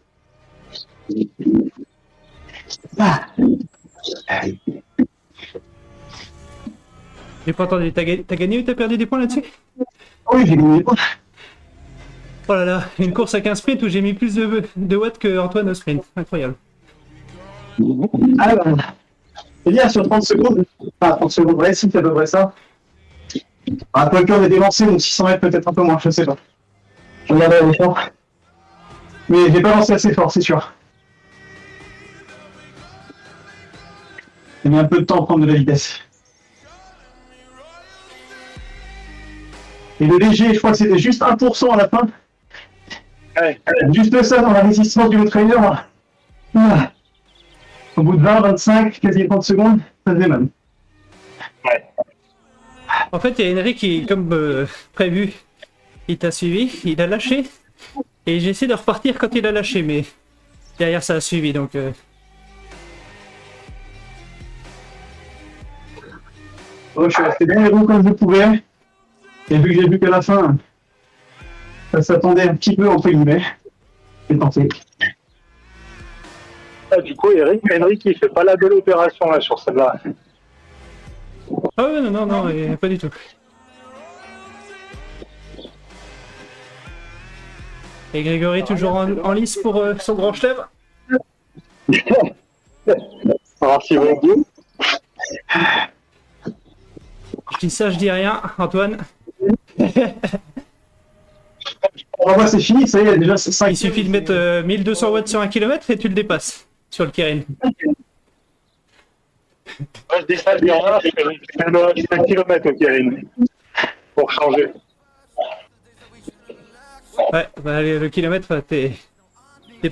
Ah. J'ai pas entendu, t'as gagné ou t'as perdu des points là-dessus? Oui, j'ai gagné. Oh là là, une course avec un sprint où j'ai mis plus de watts que Antoine au sprint. Incroyable. Alors, c'est bien sur 30 secondes. Enfin, 30 secondes, ouais, si, c'est à peu près ça. Un peu on est délancé, donc 600 mètres peut-être un peu moins, je sais pas. Je regarderai l'effort. Mais j'ai pas lancé assez fort, c'est sûr. J'ai mis un peu de temps à prendre de la vitesse. Et le léger, je crois que c'était juste 1% à la fin. Ouais. Juste ça dans la résistance du trainer. Ah. Au bout de 20, 25, quasi 30 secondes, ça faisait mal. Ouais. En fait, il y a Henry qui, comme prévu, il t'a suivi, il a lâché. Et j'ai essayé de repartir quand il a lâché, mais derrière ça a suivi, donc... Oh, je suis resté dans les roues comme je pouvais. Et vu que j'ai vu qu'à la fin, ça s'attendait un petit peu entre guillemets, j'ai tenté. Ah, du coup, Henrik, il fait pas la belle opération là sur celle-là. Ah ouais, non, pas du tout. Et Grégory toujours en lice pour son grand chelem. On va voir s'il va bien. Je dis ça, je dis rien, Antoine. Pour moi, c'est fini, ça y est, déjà c'est 5. Il suffit de mettre 1200 watts sur 1 km et tu le dépasses sur le Kirin. Moi, je dis ça, je dis rien, je fais le kilomètre au Kirin. Pour changer. Ouais, bah, le kilomètre, t'es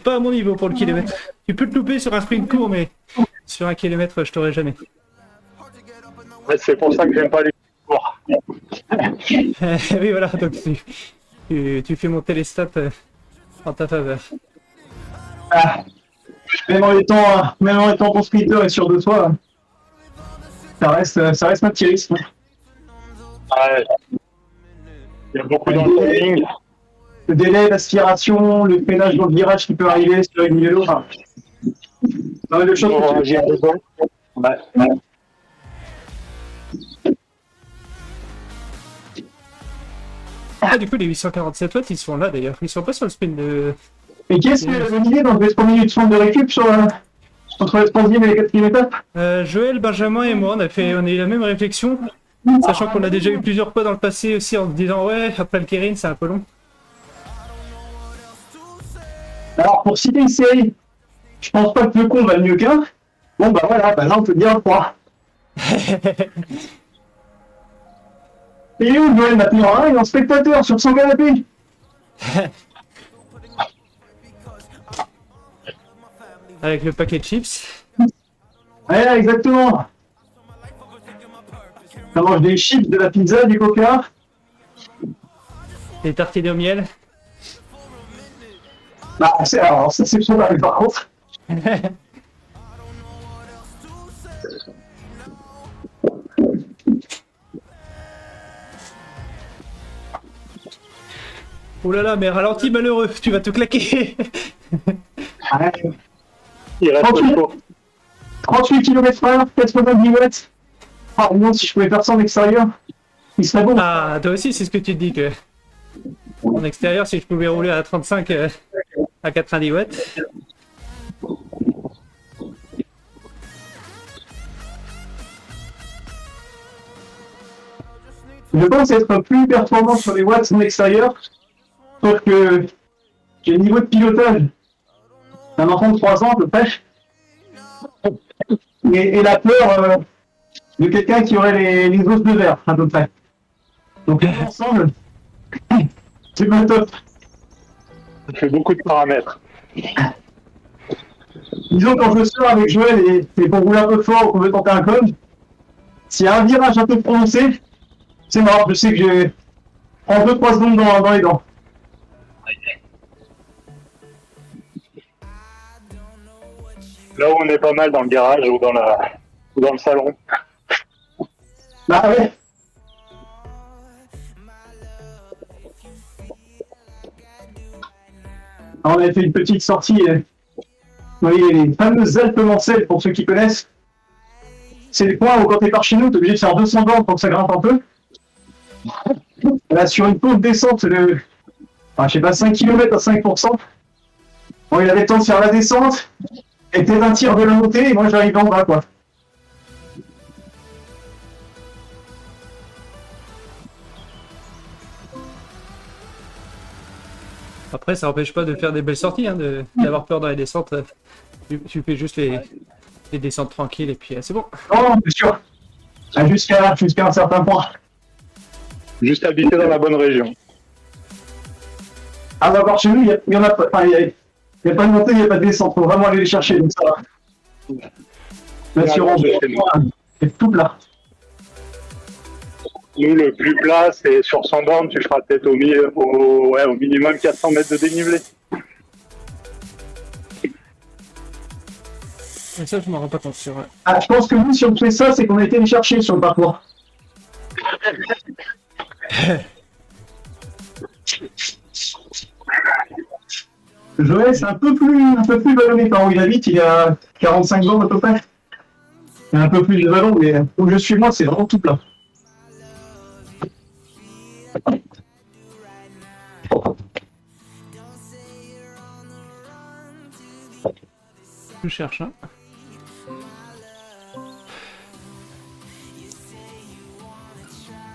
pas à mon niveau pour le kilomètre. Tu peux te louper sur un sprint court, mais sur 1 kilomètre, je t'aurais jamais. Ouais, c'est pour ça que j'aime pas les courts. Oui, voilà, donc tu fais monter les stats en ta faveur. Ah. Même en étant ton sprinter et sûr de toi, ça reste un petit risque. Ouais. Il y a beaucoup d'entraîning. Le délai, l'aspiration, le freinage dans le virage qui peut arriver sur une vélo, enfin, pas mal de choses. Ouais. Ah, du coup, les 847 watts, ils sont là d'ailleurs. Ils sont pas sur le sprint de... Mais qu'est-ce que la bonne idée d'enlever 3 minutes de récup entre la 3e et la 4e étape? Joël, Benjamin et moi, on a eu la même réflexion. Sachant qu'on a déjà eu plusieurs fois dans le passé aussi en se disant ouais, après le Kirin, c'est un peu long. Alors, pour citer une série, je pense pas que le con va le mieux qu'un. Bon, bah voilà, bah là on peut dire 3. Et où Joël maintenant? Il est en spectateur sur son canapé. Avec le paquet de chips. Ouais, exactement. Ça mange des chips, de la pizza, du coca. Des tartines au miel. Bah, alors, ça c'est probable par contre. Oh là là, mais ralentis malheureux, tu vas te claquer. Ouais. Il reste 38. chaud. 38 km/h, 90 watts. Ah non, si je pouvais faire ça en extérieur, il serait bon. Ah, toi aussi, c'est ce que tu te dis que. En extérieur, si je pouvais rouler à 35 à 90 watts. Je pense être plus performant sur les watts en extérieur, sauf que j'ai le niveau de pilotage d'un enfant de 3 ans à peu près, et la peur de quelqu'un qui aurait les os de verre à peu près. Donc ensemble, c'est pas top. Il fait beaucoup de paramètres. Disons quand je sors avec Joël et qu'on roule un peu fort ou qu'on veut tenter un con, s'il y a un virage un peu prononcé, c'est mort, je sais que j'ai en 2-3 secondes dans les dents. Là où on est pas mal dans le garage ou dans le salon. Bah ouais. Alors, on avait fait une petite sortie. Vous voyez, les fameuses Alpes Mancelles, pour ceux qui connaissent. C'est les points où quand t'es par chez nous, t'es obligé de faire 200 bornes pour que ça grimpe un peu. Là, sur une courte descente de, enfin, je sais pas, 5 km à 5%. Bon, il avait le temps de faire la descente, et peut-être un tir de la montée, et moi j'arrive en bas, quoi. Après, ça n'empêche pas de faire des belles sorties, hein, d'avoir peur dans les descentes. Tu fais juste les descentes tranquilles et puis c'est bon. Non, bien sûr. Ah, jusqu'à un certain point. Juste habiter dans la bonne région. Ah, bah, par chez nous, il y en a pas. Enfin, il y a pas de montée, il n'y a pas de descente. Faut vraiment aller les chercher, donc ça va. L'assurance, c'est tout plat. Nous, le plus plat, c'est sur 100 bornes, tu feras peut-être au minimum 400 mètres de dénivelé. Et ça, je m'en rends pas compte sur. Ah, je pense que nous, si on fait ça, c'est qu'on a été les chercher sur le parcours. Joël, c'est un peu plus ballonné par où il habite, il est à 45 bornes à peu près. Il y a un peu plus de ballon, mais où je suis moi, c'est vraiment tout plat. Je cherche, hein.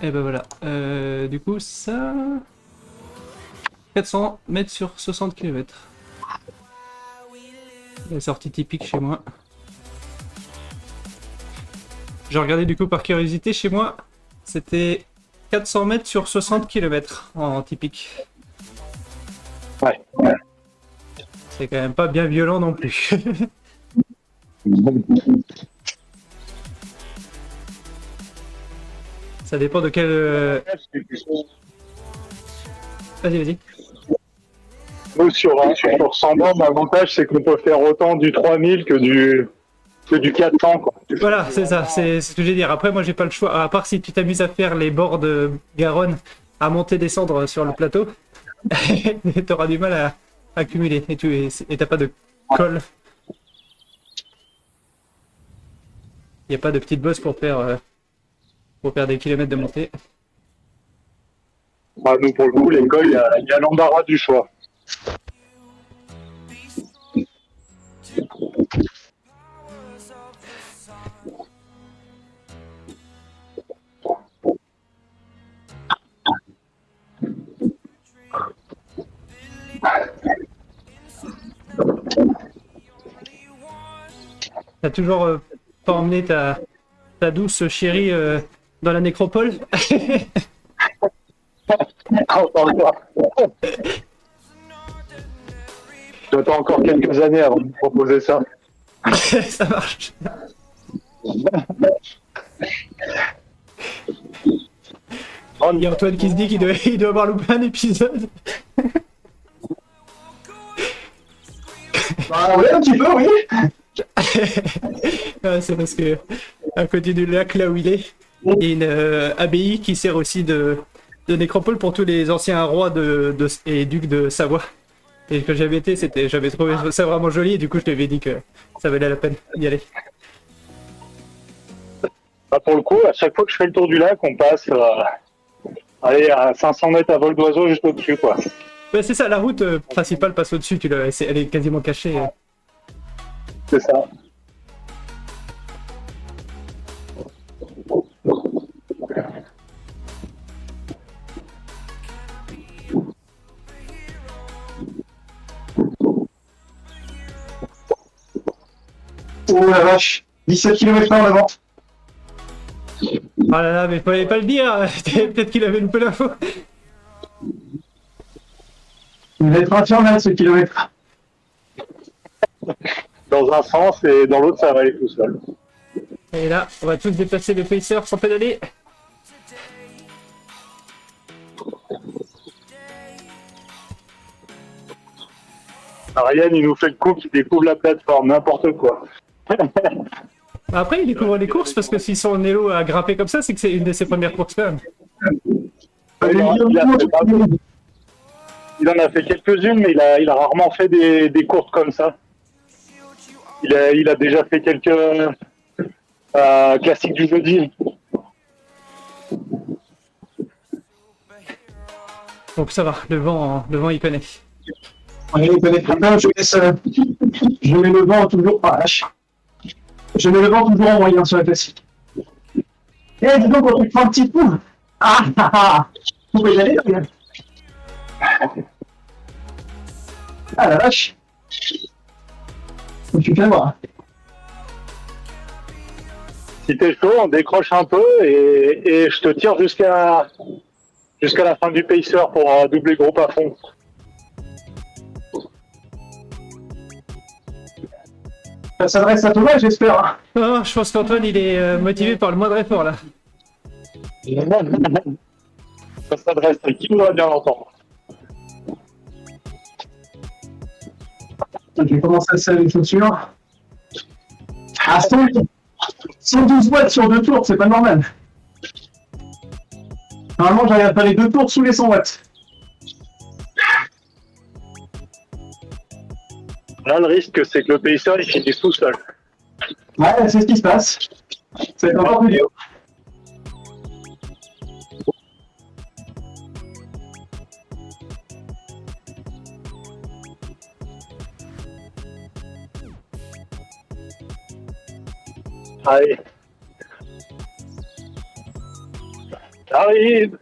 Et ben voilà. Du coup, ça. 400 mètres sur 60 km. La sortie typique chez moi. J'ai regardé du coup par curiosité chez moi. C'était 400 mètres sur 60 km en typique. Ouais. C'est quand même pas bien violent non plus. Ça dépend de quel. Vas-y, vas-y. Nous, sur 100 bornes, l'avantage, c'est qu'on peut faire autant du 3000 que du 400, quoi. Voilà, c'est ça, c'est ce que je vais dire. Après, moi, j'ai pas le choix. À part si tu t'amuses à faire les bords de Garonne, à monter, descendre sur le plateau, t'auras du mal à accumuler. Et t'as pas de col. Il n'y a pas de petite bosse pour faire des kilomètres de montée. Bah, nous, pour le coup, l'école, il y a l'embarras du choix. T'as toujours pas emmené ta douce chérie dans la nécropole? J'attends encore quelques années avant de me proposer ça. Ça marche. Il y a Antoine qui se dit qu'il doit avoir loupé un épisode. Bah ouais, un petit peu, oui. Ah, c'est parce que à côté du lac là où il est, il y a une abbaye qui sert aussi de de nécropole pour tous les anciens rois et ducs de Savoie. Et quand j'avais été, j'avais trouvé ça vraiment joli et du coup je t'avais dit que ça valait la peine d'y aller. Bah, pour le coup, à chaque fois que je fais le tour du lac, on passe allez, à 500 mètres à vol d'oiseau juste au-dessus, quoi. Ouais, c'est ça, la route principale passe au-dessus, elle est quasiment cachée. C'est ça. Oh la vache, 17 km/h en avant. Ah là là, mais fallait pas le dire, peut-être qu'il avait loupé l'info. Il va être infernal ce kilomètre. Dans un sens et dans l'autre, ça va aller tout seul. Et là, on va tous déplacer le pacer sans pédaler. Ryan, il nous fait le coup qu'il découvre la plateforme, n'importe quoi. Après, il découvre les courses parce que s'ils sont en élo à grimper comme ça, c'est que c'est une de ses premières courses quand même. Il en a fait quelques-unes, mais il a rarement fait des courses comme ça. Il a déjà fait quelques classiques du jeudi. Donc ça va, le vent il connaît. Ouais, il connaît très bien, je mets le vent toujours. Ah, lâche. Je mets le vent toujours en moyen sur la classique. Eh, dis donc, on te prend un petit coup. Ah ah ah. Vous pouvez y aller, là. Ah la vache. Tu fais voir. Si t'es chaud, on décroche un peu et je te tire jusqu'à la fin du pacer pour doubler groupe à fond. Ça s'adresse à Thomas, j'espère. Oh, je pense qu'Antoine il est motivé par le moindre effort là. Ça s'adresse à qui voudra bien l'entendre. Je vais commencer à serrer les chaussures. Ah, 112 watts sur 2 tours, c'est pas normal. Normalement, j'arrive à faire les 2 tours sous les 100 watts. Là, le risque, c'est que le pacer, il finisse tout seul. Ouais, c'est ce qui se passe. C'est encore plus dur. Allez. J'arrive.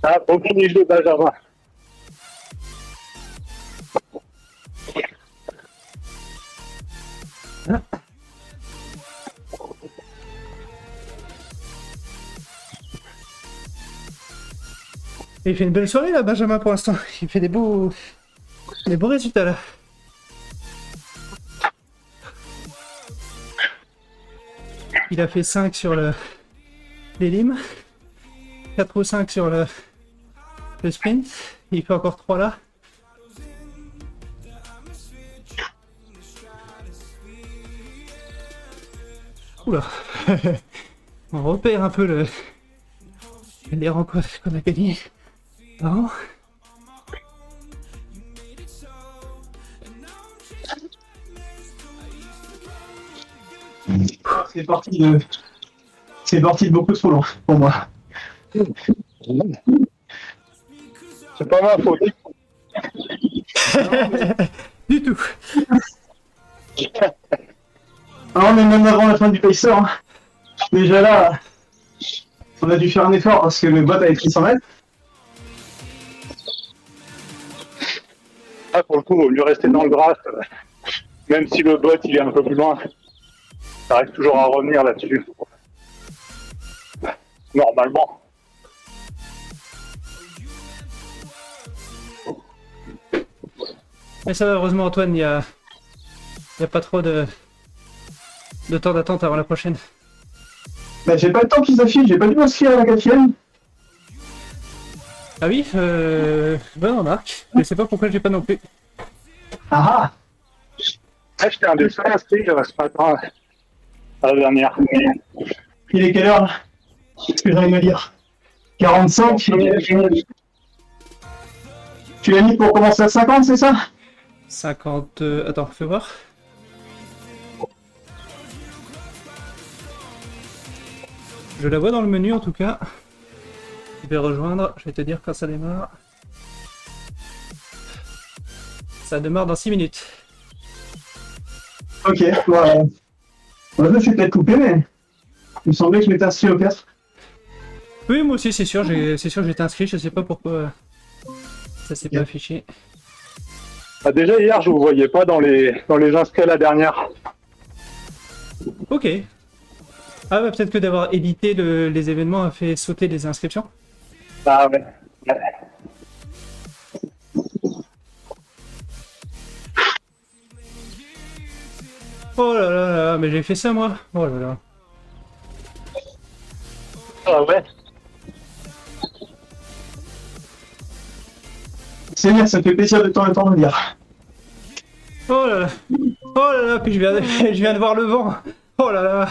Ah, bon finish de Benjamin. Il fait une belle soirée là, Benjamin, pour l'instant. Il fait des beaux résultats là. Il a fait 5 sur les limes, 4 ou 5 sur le sprint. Il fait encore 3 là. Oula. On repère un peu les rencontres qu'on a gagnées. Non. C'est parti de... C'est parti de beaucoup trop long pour moi. C'est pas ma faute. Du tout. Alors, on est même avant la fin du pacer. Hein. Déjà là, on a dû faire un effort parce que le bot a écrit 100 mètres. Ah, pour le coup, il vaut mieux rester dans le draft. Même si le bot il est un peu plus loin, ça arrive toujours à revenir là-dessus. Normalement. Mais ça va, heureusement, Antoine, il y a pas trop de temps d'attente avant la prochaine. Bah, j'ai pas le temps qu'ils s'affichent, j'ai pas dû m'inscrire à la 4ème. Ah oui, bonne remarque. Je sais pas pourquoi j'ai pas non plus. Ah Ah, j'étais un des seuls inscrits ce matin à la dernière. il est quelle heure là? Qu'est-ce que j'arrive à dire 45. Tu l'as mis pour commencer à 50, c'est ça? 50... Attends, fais voir. Je la vois dans le menu en tout cas. Je vais rejoindre, je vais te dire quand ça démarre. Ça démarre dans 6 minutes. Ok, ouais. Ouais, je suis peut-être coupé, mais il me semblait que je m'étais inscrit au 4. Oui, moi aussi, c'est sûr, j'étais inscrit, je sais pas pourquoi ça s'est pas affiché. Ah, déjà hier, je vous voyais pas dans les inscrits à la dernière. Ok. Ah bah peut-être que d'avoir édité les événements a fait sauter les inscriptions. Ah ouais. Oh là là là, mais j'ai fait ça moi. Oh là là. Ah ouais. C'est bien, ça me fait plaisir de temps en temps de le dire. Oh là là. Oh là là, puis je viens de voir le vent. Oh là là.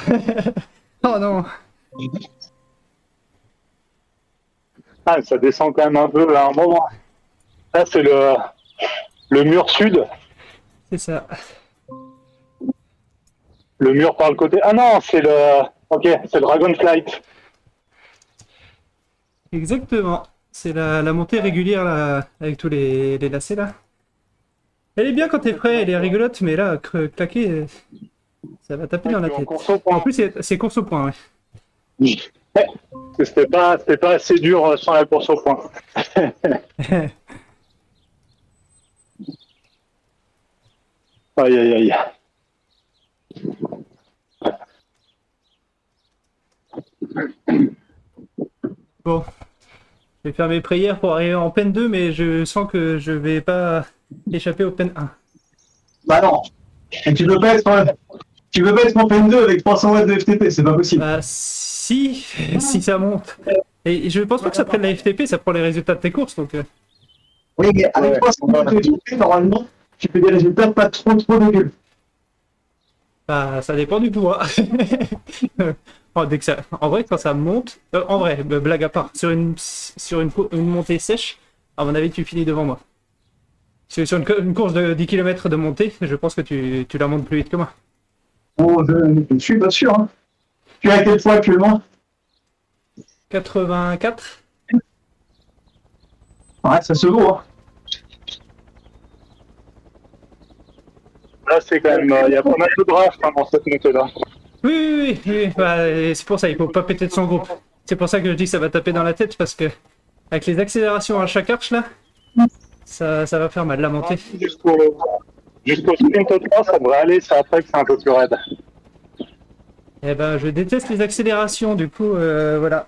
Oh non. Ah, ça descend quand même un peu à un moment. Là, c'est le mur sud. C'est ça. Le mur par le côté. Ah non, c'est le. Ok, c'est le Dragonflight. Exactement. C'est la montée régulière là, avec tous les lacets là. Elle est bien quand t'es prêt, elle est rigolote, mais là, claquer, ça va taper dans la En tête. course au point. En plus, c'est course au point, ouais. C'était pas assez dur sans la course au point. Aïe aïe aïe. Bon, je vais faire mes prières pour arriver en peine 2, mais je sens que je vais pas échapper au peine 1. Bah non. Et tu peux pas être en peine 2 avec 300 watts de FTP, c'est pas possible. Bah si ça monte. Et je pense pas que ça prenne la FTP, ça prend les résultats de tes courses, donc... Oui, mais avec Ouais. 300 watts de FTP, normalement, tu fais des résultats pas trop dégueux. Bah, ça dépend du poids. Oh, dès que ça... En vrai, quand ça monte... en vrai, blague à part, sur une montée sèche, à mon avis, tu finis devant moi. Sur une course de 10 km de montée, je pense que tu la montes plus vite que moi. Bon, je suis pas sûr. Hein. Tu es à quel poids actuellement? 84. Ouais, ça se vaut. Hein. Là, c'est quand même. Il y a pas mal de draft dans cette montée-là. Oui. Bah, et c'est pour ça, il faut pas péter de son groupe. C'est pour ça que je dis que ça va taper dans la tête, parce que avec les accélérations à chaque arche, là, ça va faire mal, la montée. Jusqu'au sprint 3, ça devrait aller. C'est après que c'est un peu plus raide. Eh ben, je déteste les accélérations, du coup, voilà.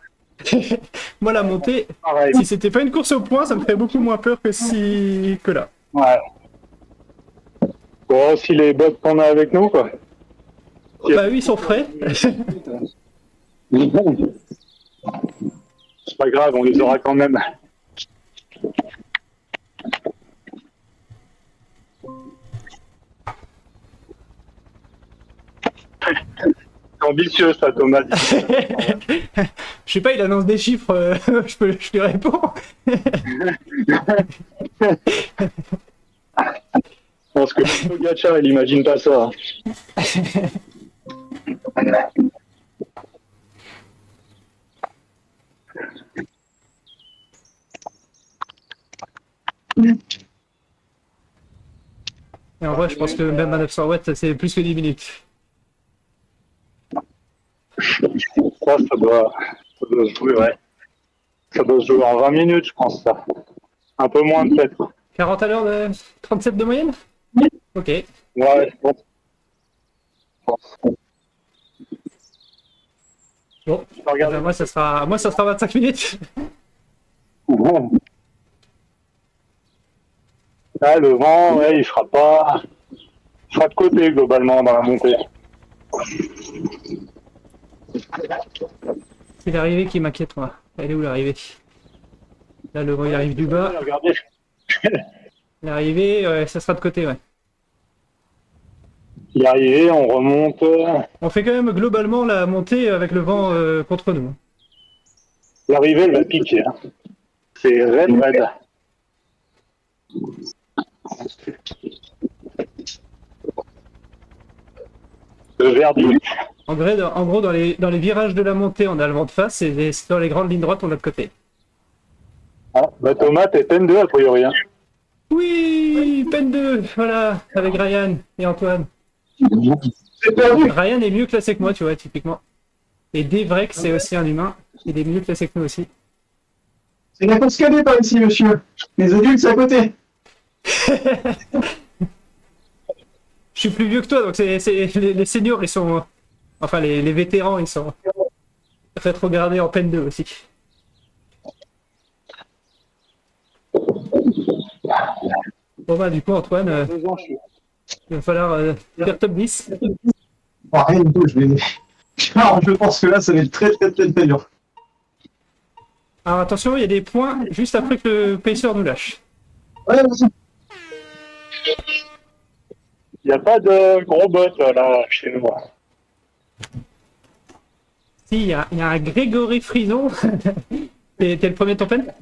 Moi, la montée, Pareil. si c'était pas une course au point, ça me ferait beaucoup moins peur que là. Ouais. Bon, aussi les bots qu'on a avec nous, quoi. Bah oui, ils sont frais. C'est pas grave, on les aura quand même. C'est ambitieux, ça, Thomas. Je sais pas, il annonce des chiffres, je lui réponds. Je pense que Pogacar, il imagine pas ça. Et en vrai, je pense que même à 900 watts, c'est plus que 10 minutes. Ça doit se jouer, ouais. Ça doit se jouer en 20 minutes, je pense, ça. Un peu moins, peut-être. 40 à l'heure de 37 de moyenne? Ok. Ouais, je pense. Bon, Regardez. moi ça sera 25 minutes. Ah, le vent, ouais, il sera de côté, globalement, dans la montée. C'est l'arrivée qui m'inquiète, moi. Elle est où l'arrivée? Là, le vent il arrive du bas. Regardez. L'arrivée, ça sera de côté, ouais. Il est arrivé, on remonte. On fait quand même globalement la montée avec le vent contre nous. L'arrivée, elle va piquer. Hein. C'est raide. Le verdict. En gros, dans les virages de la montée, on a le vent de face et dans les grandes lignes droites, on a de côté. Ah, bah Thomas, t'es N2 a priori. Hein. Oui, peine 2, voilà, avec Ryan et Antoine. C'est perdu. Ryan est mieux classé que moi, tu vois, typiquement. Et Devrek, c'est aussi un humain. Il est mieux classé que nous aussi. C'est la course cadet par ici, monsieur. Les adultes, c'est à côté. Je suis plus vieux que toi, donc les seniors, ils sont... Enfin, les vétérans, ils sont rétrogradés en peine 2 aussi. Bon bah du coup, Antoine, 2 ans, il va falloir faire top 10. Oh, rien du tout, je vais. Alors, je pense que là, ça va être très dur. Alors attention, il y a des points juste après que le pacer nous lâche. Ouais, vas-y. Il n'y a pas de gros bots là chez nous. Si, il y a un Grégory Frison. T'es le premier de ton pen?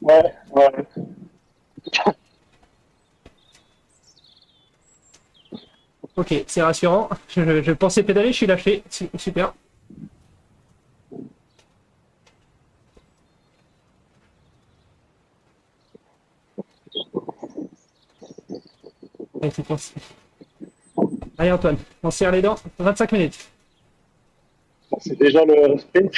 Ouais. Ok, c'est rassurant. Je pensais pédaler, je suis lâché. Super. Allez, c'est parti. Allez Antoine, on serre les dents. 25 minutes. C'est déjà le sprint.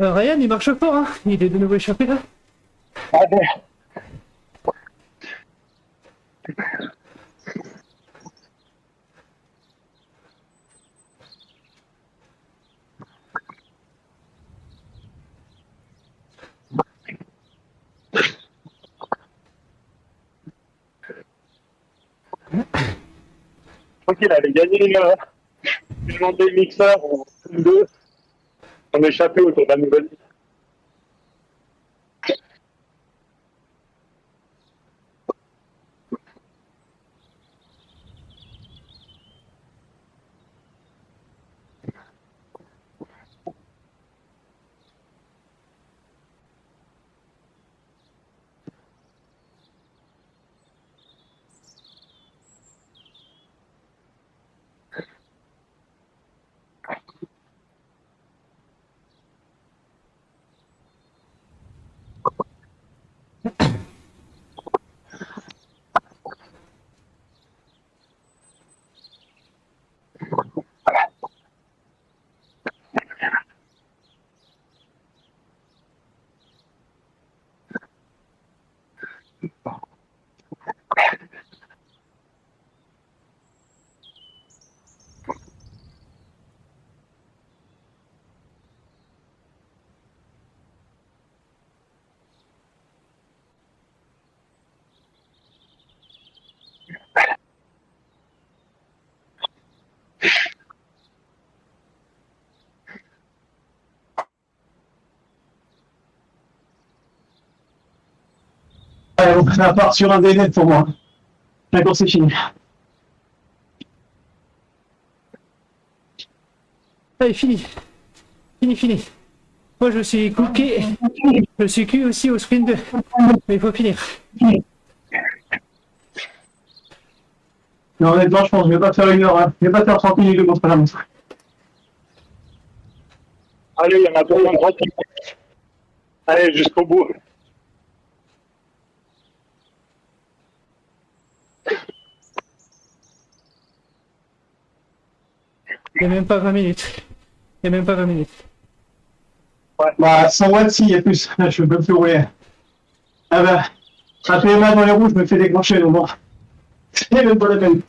Ryan, il marche fort, hein. Il est de nouveau échappé là. Allez. Je crois qu'il avait gagné une montée mixeur en 2 en échappé autour de la nouvelle. Ouais, donc ça part sur un délai pour moi. La course est finie. Allez, fini. Fini. Moi, je suis cooké. Je suis cuit aussi au sprint 2. Mais il faut finir. Non, honnêtement, je pense que je vais pas faire 1 heure. Hein. Je vais pas faire 30 minutes de contre la montre. Allez, il y en a pour 30. Allez, jusqu'au bout. Il n'y a même pas 20 minutes. Il n'y a même pas 20 minutes. Bah, 100 watts, si, il y a plus. Là, je peux plus rouler. Ah bah, un PMA dans les roues, je me fais déclencher, donc bon. C'est même pas la peine.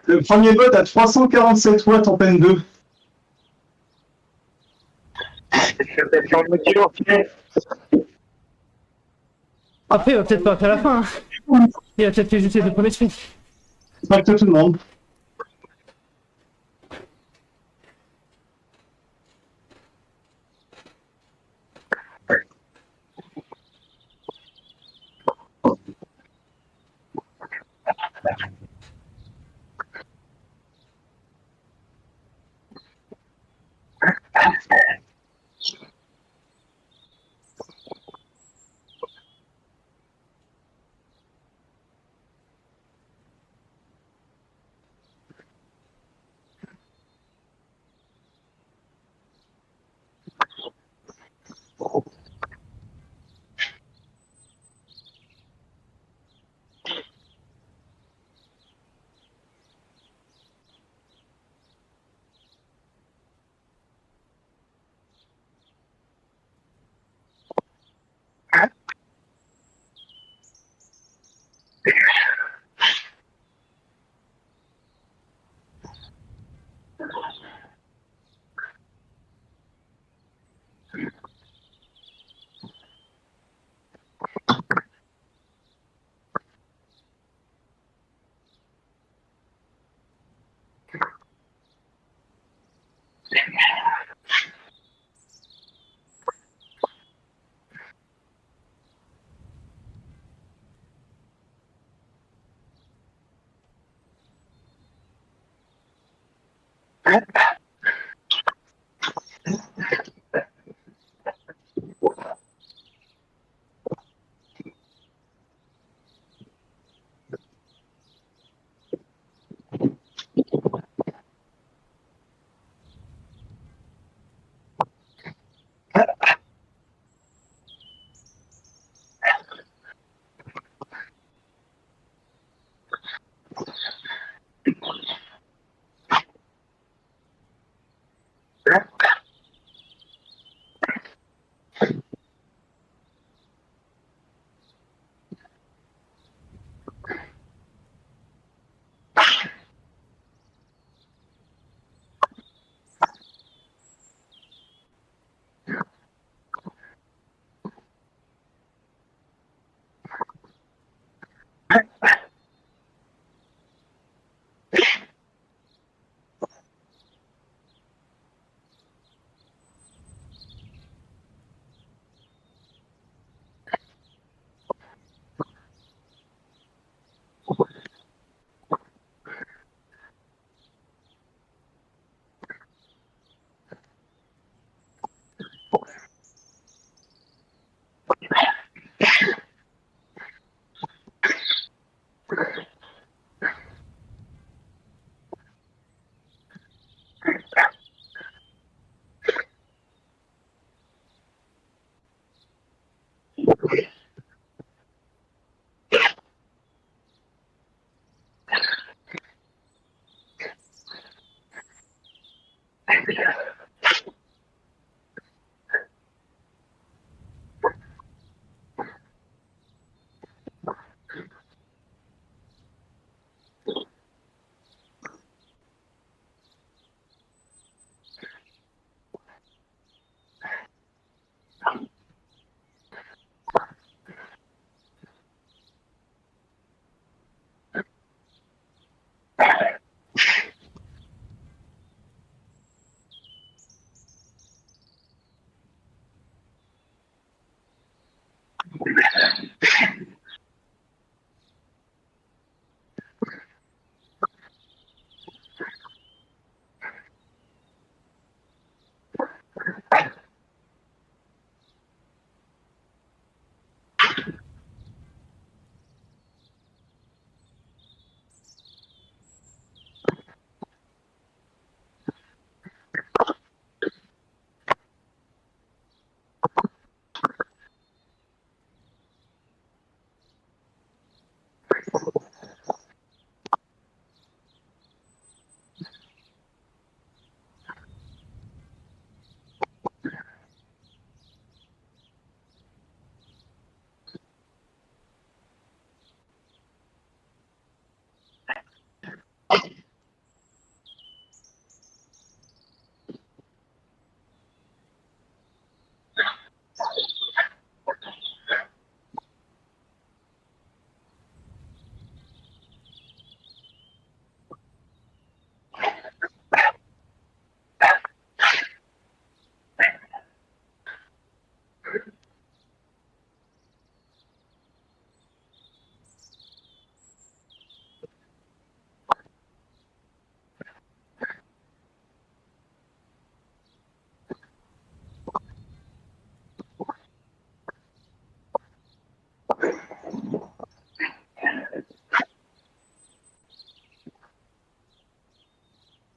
Le premier bot à 347 watts en peine 2. Je suis peut-être sur le kilo. Après, il va peut-être pas faire la fin. Hein. Il va peut-être fait juste les 2 premiers sprints. C'est pas que tout le monde.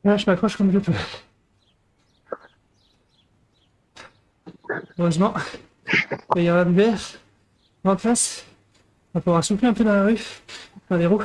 Là, je m'accroche comme je peux. Heureusement, il y aura de verre en face. On va pouvoir souffler un peu dans la rue, dans les roues.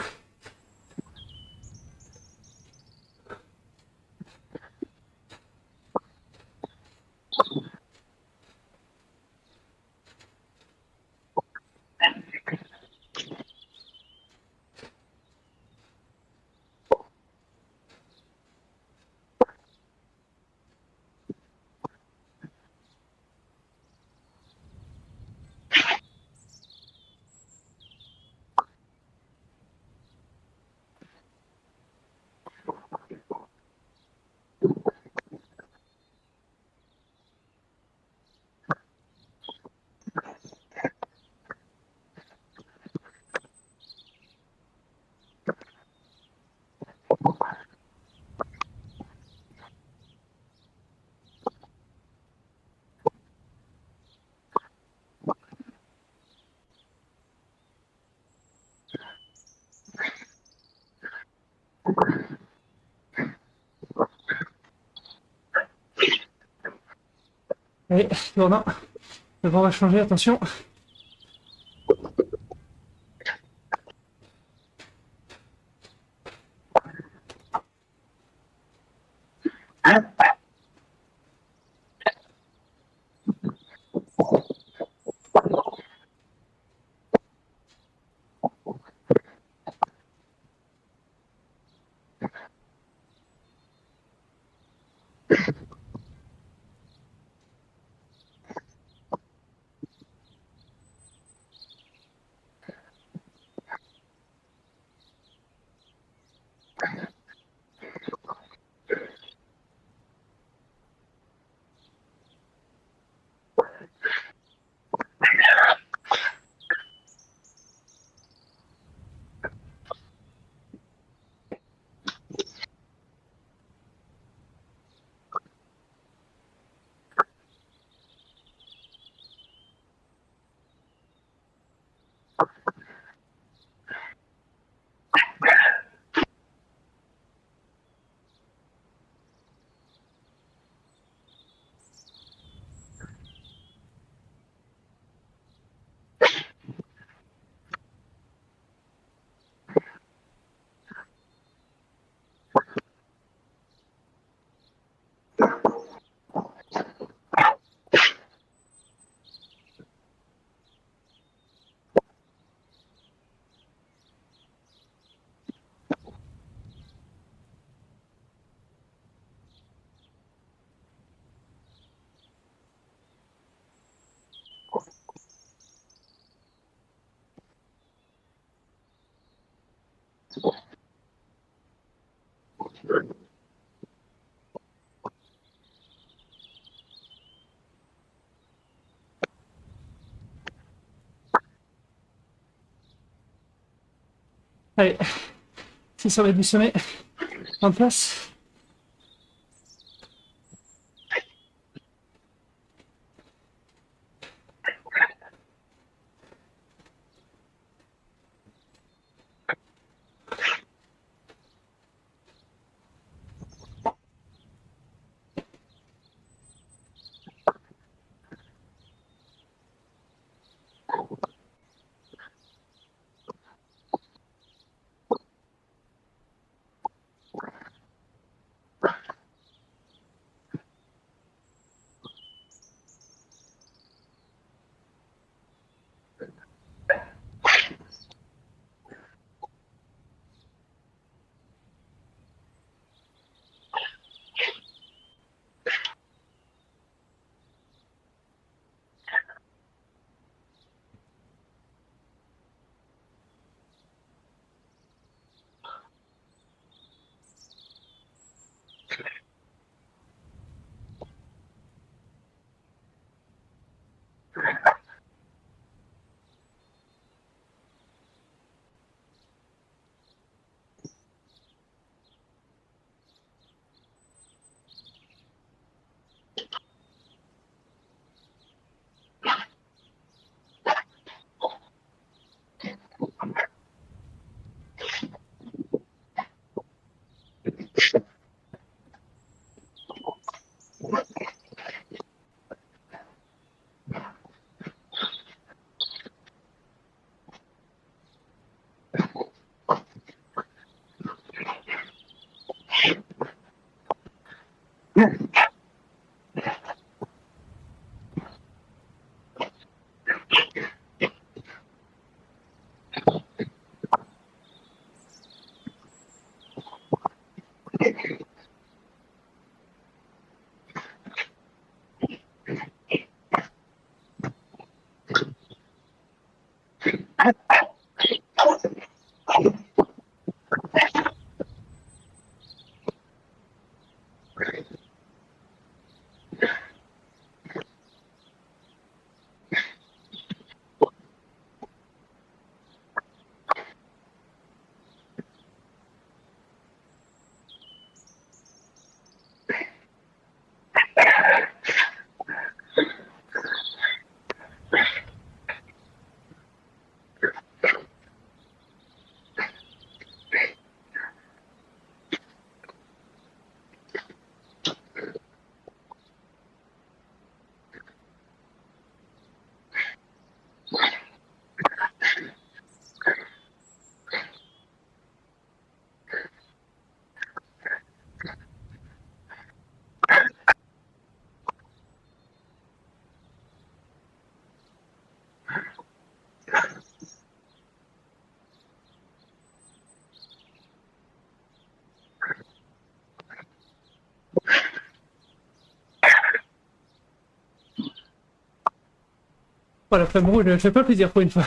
Allez, Dordain, le vent va changer, attention. Allez, 600 mètres du sommet, en place. Voilà, flamme rouge, je fais pas plaisir pour une fois.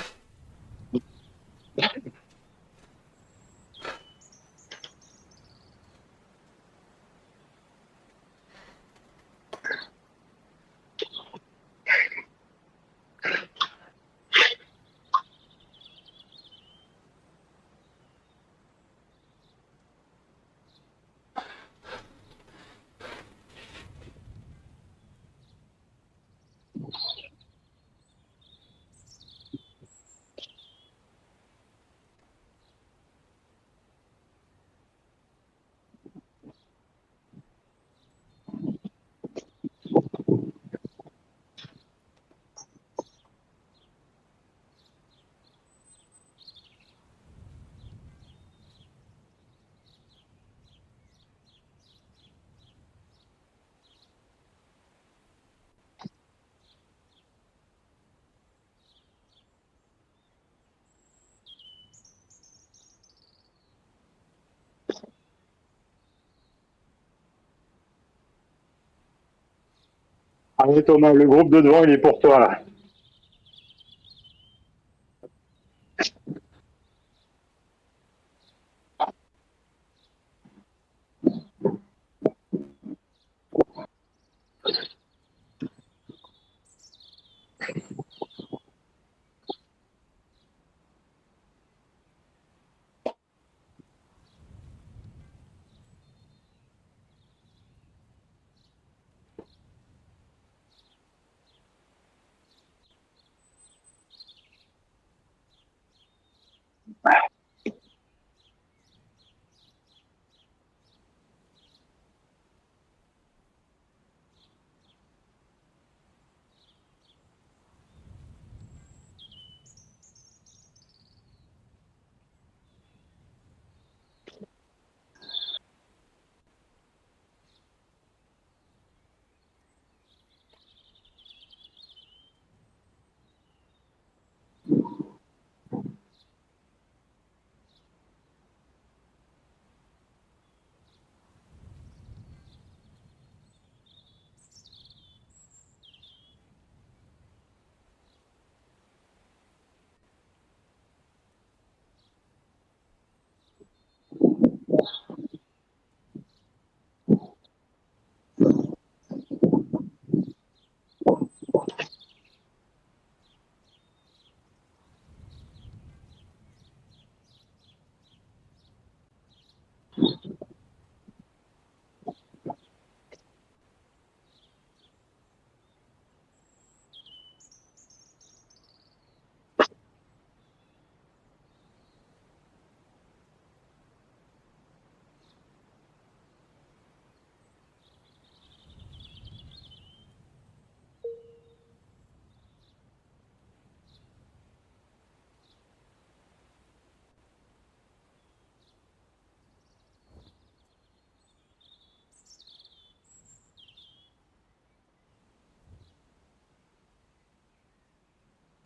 Allez Thomas, le groupe de devant, il est pour toi là.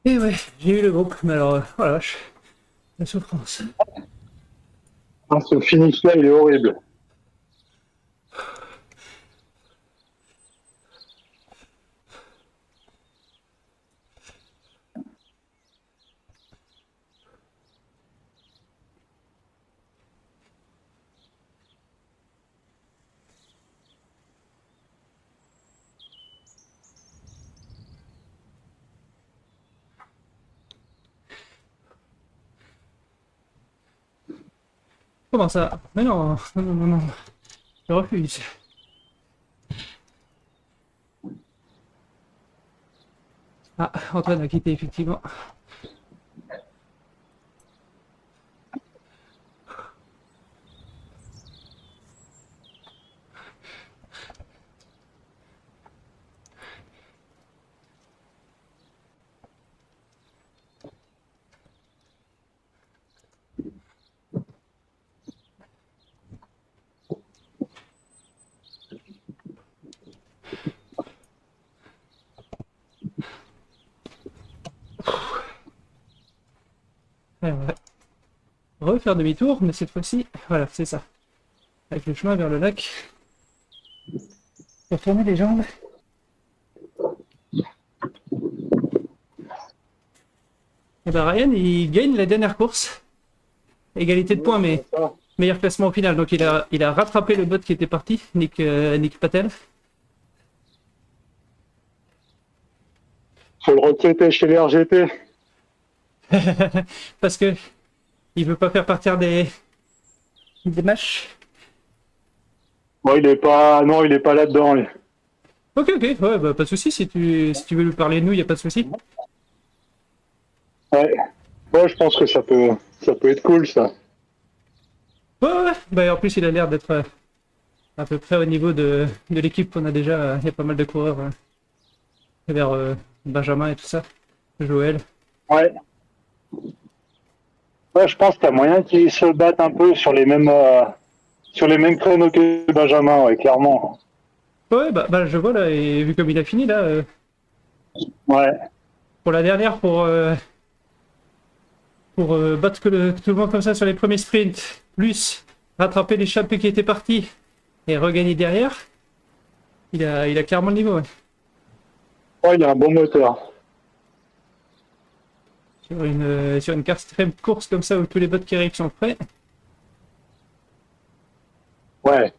Et ouais, j'ai eu le groupe, mais alors, oh la vache, la souffrance. Ah, ce finish là, il est horrible. Comment ça? Mais non, non, non, non, non, je refuse. Ah, Antoine a quitté effectivement. Ouais, ouais. Refaire demi-tour, mais cette fois-ci, voilà, c'est ça. Avec le chemin vers le lac. Pour tourner les jambes. Et ben Ryan, il gagne la dernière course. Égalité de points, mais meilleur classement au final. Donc il a rattrapé le bot qui était parti, Nick Patel. Faut le recruter chez les RGT. Parce que il veut pas faire partir des matchs. Bon, il est pas là-dedans. Lui. Ok, ouais, bah, pas de souci. Si tu veux lui parler de nous, il n'y a pas de souci. Ouais. Ouais, je pense que ça peut être cool, ça. Ouais. Bah, en plus, il a l'air d'être à peu près au niveau de l'équipe qu'on a déjà. Il y a pas mal de coureurs vers Benjamin et tout ça. Joël. Ouais. Ouais, je pense qu'il y a moyen qu'ils se battent un peu sur les mêmes créneaux que Benjamin, ouais, clairement. Ouais, bah, je vois là, et vu comme il a fini là, Ouais. pour la dernière, pour battre tout le monde comme ça sur les premiers sprints, plus rattraper l'échappée qui était partie et regagner derrière, il a clairement le niveau. Ouais. Ouais, il a un bon moteur. Sur une quatrième course comme ça où tous les bots qui arrivent sont prêts. Ouais.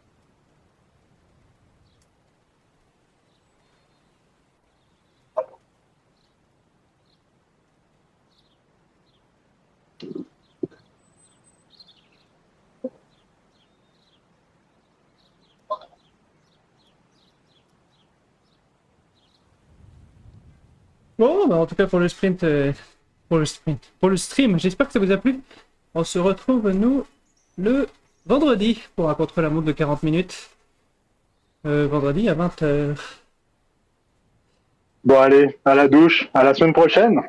Bon, bah, en tout cas pour le sprint, pour le stream, j'espère que ça vous a plu. On se retrouve nous le vendredi pour un contre-la-montre de 40 minutes. Vendredi à 20h. Bon, allez, à la douche. À la semaine prochaine.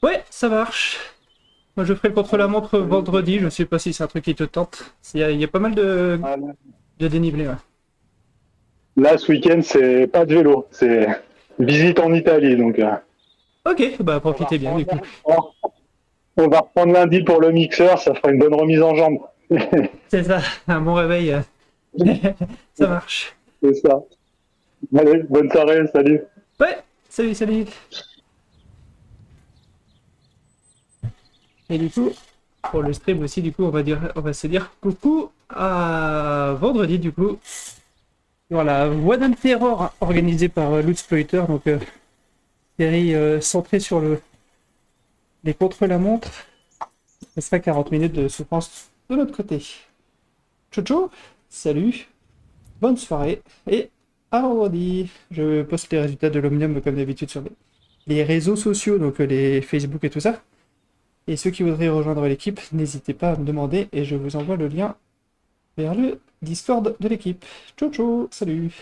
Ouais, ça marche. Moi je ferai le contre-la-montre vendredi, je sais pas si c'est un truc qui te tente. Il y a pas mal de dénivelé. Ouais. Là, ce week-end, c'est pas de vélo. C'est visite en Italie, donc. Ok, bah profitez bien du coup. On va reprendre lundi pour le mixeur, ça fera une bonne remise en jambe. C'est ça, un bon réveil. Ça marche. C'est ça. Allez, bonne soirée, salut. Ouais, salut. Et du coup, pour le stream aussi, du coup, on va se dire coucou à vendredi, du coup. Voilà, One Terror organisé par Lootsploiter, donc série centrée sur les contre-la-montre. Ce sera 40 minutes de souffrance de l'autre côté. Ciao, salut, bonne soirée et à vendredi. Je poste les résultats de l'Omnium comme d'habitude sur les réseaux sociaux, donc les Facebook et tout ça. Et ceux qui voudraient rejoindre l'équipe, n'hésitez pas à me demander et je vous envoie le lien vers le Discord de l'équipe. Ciao, salut.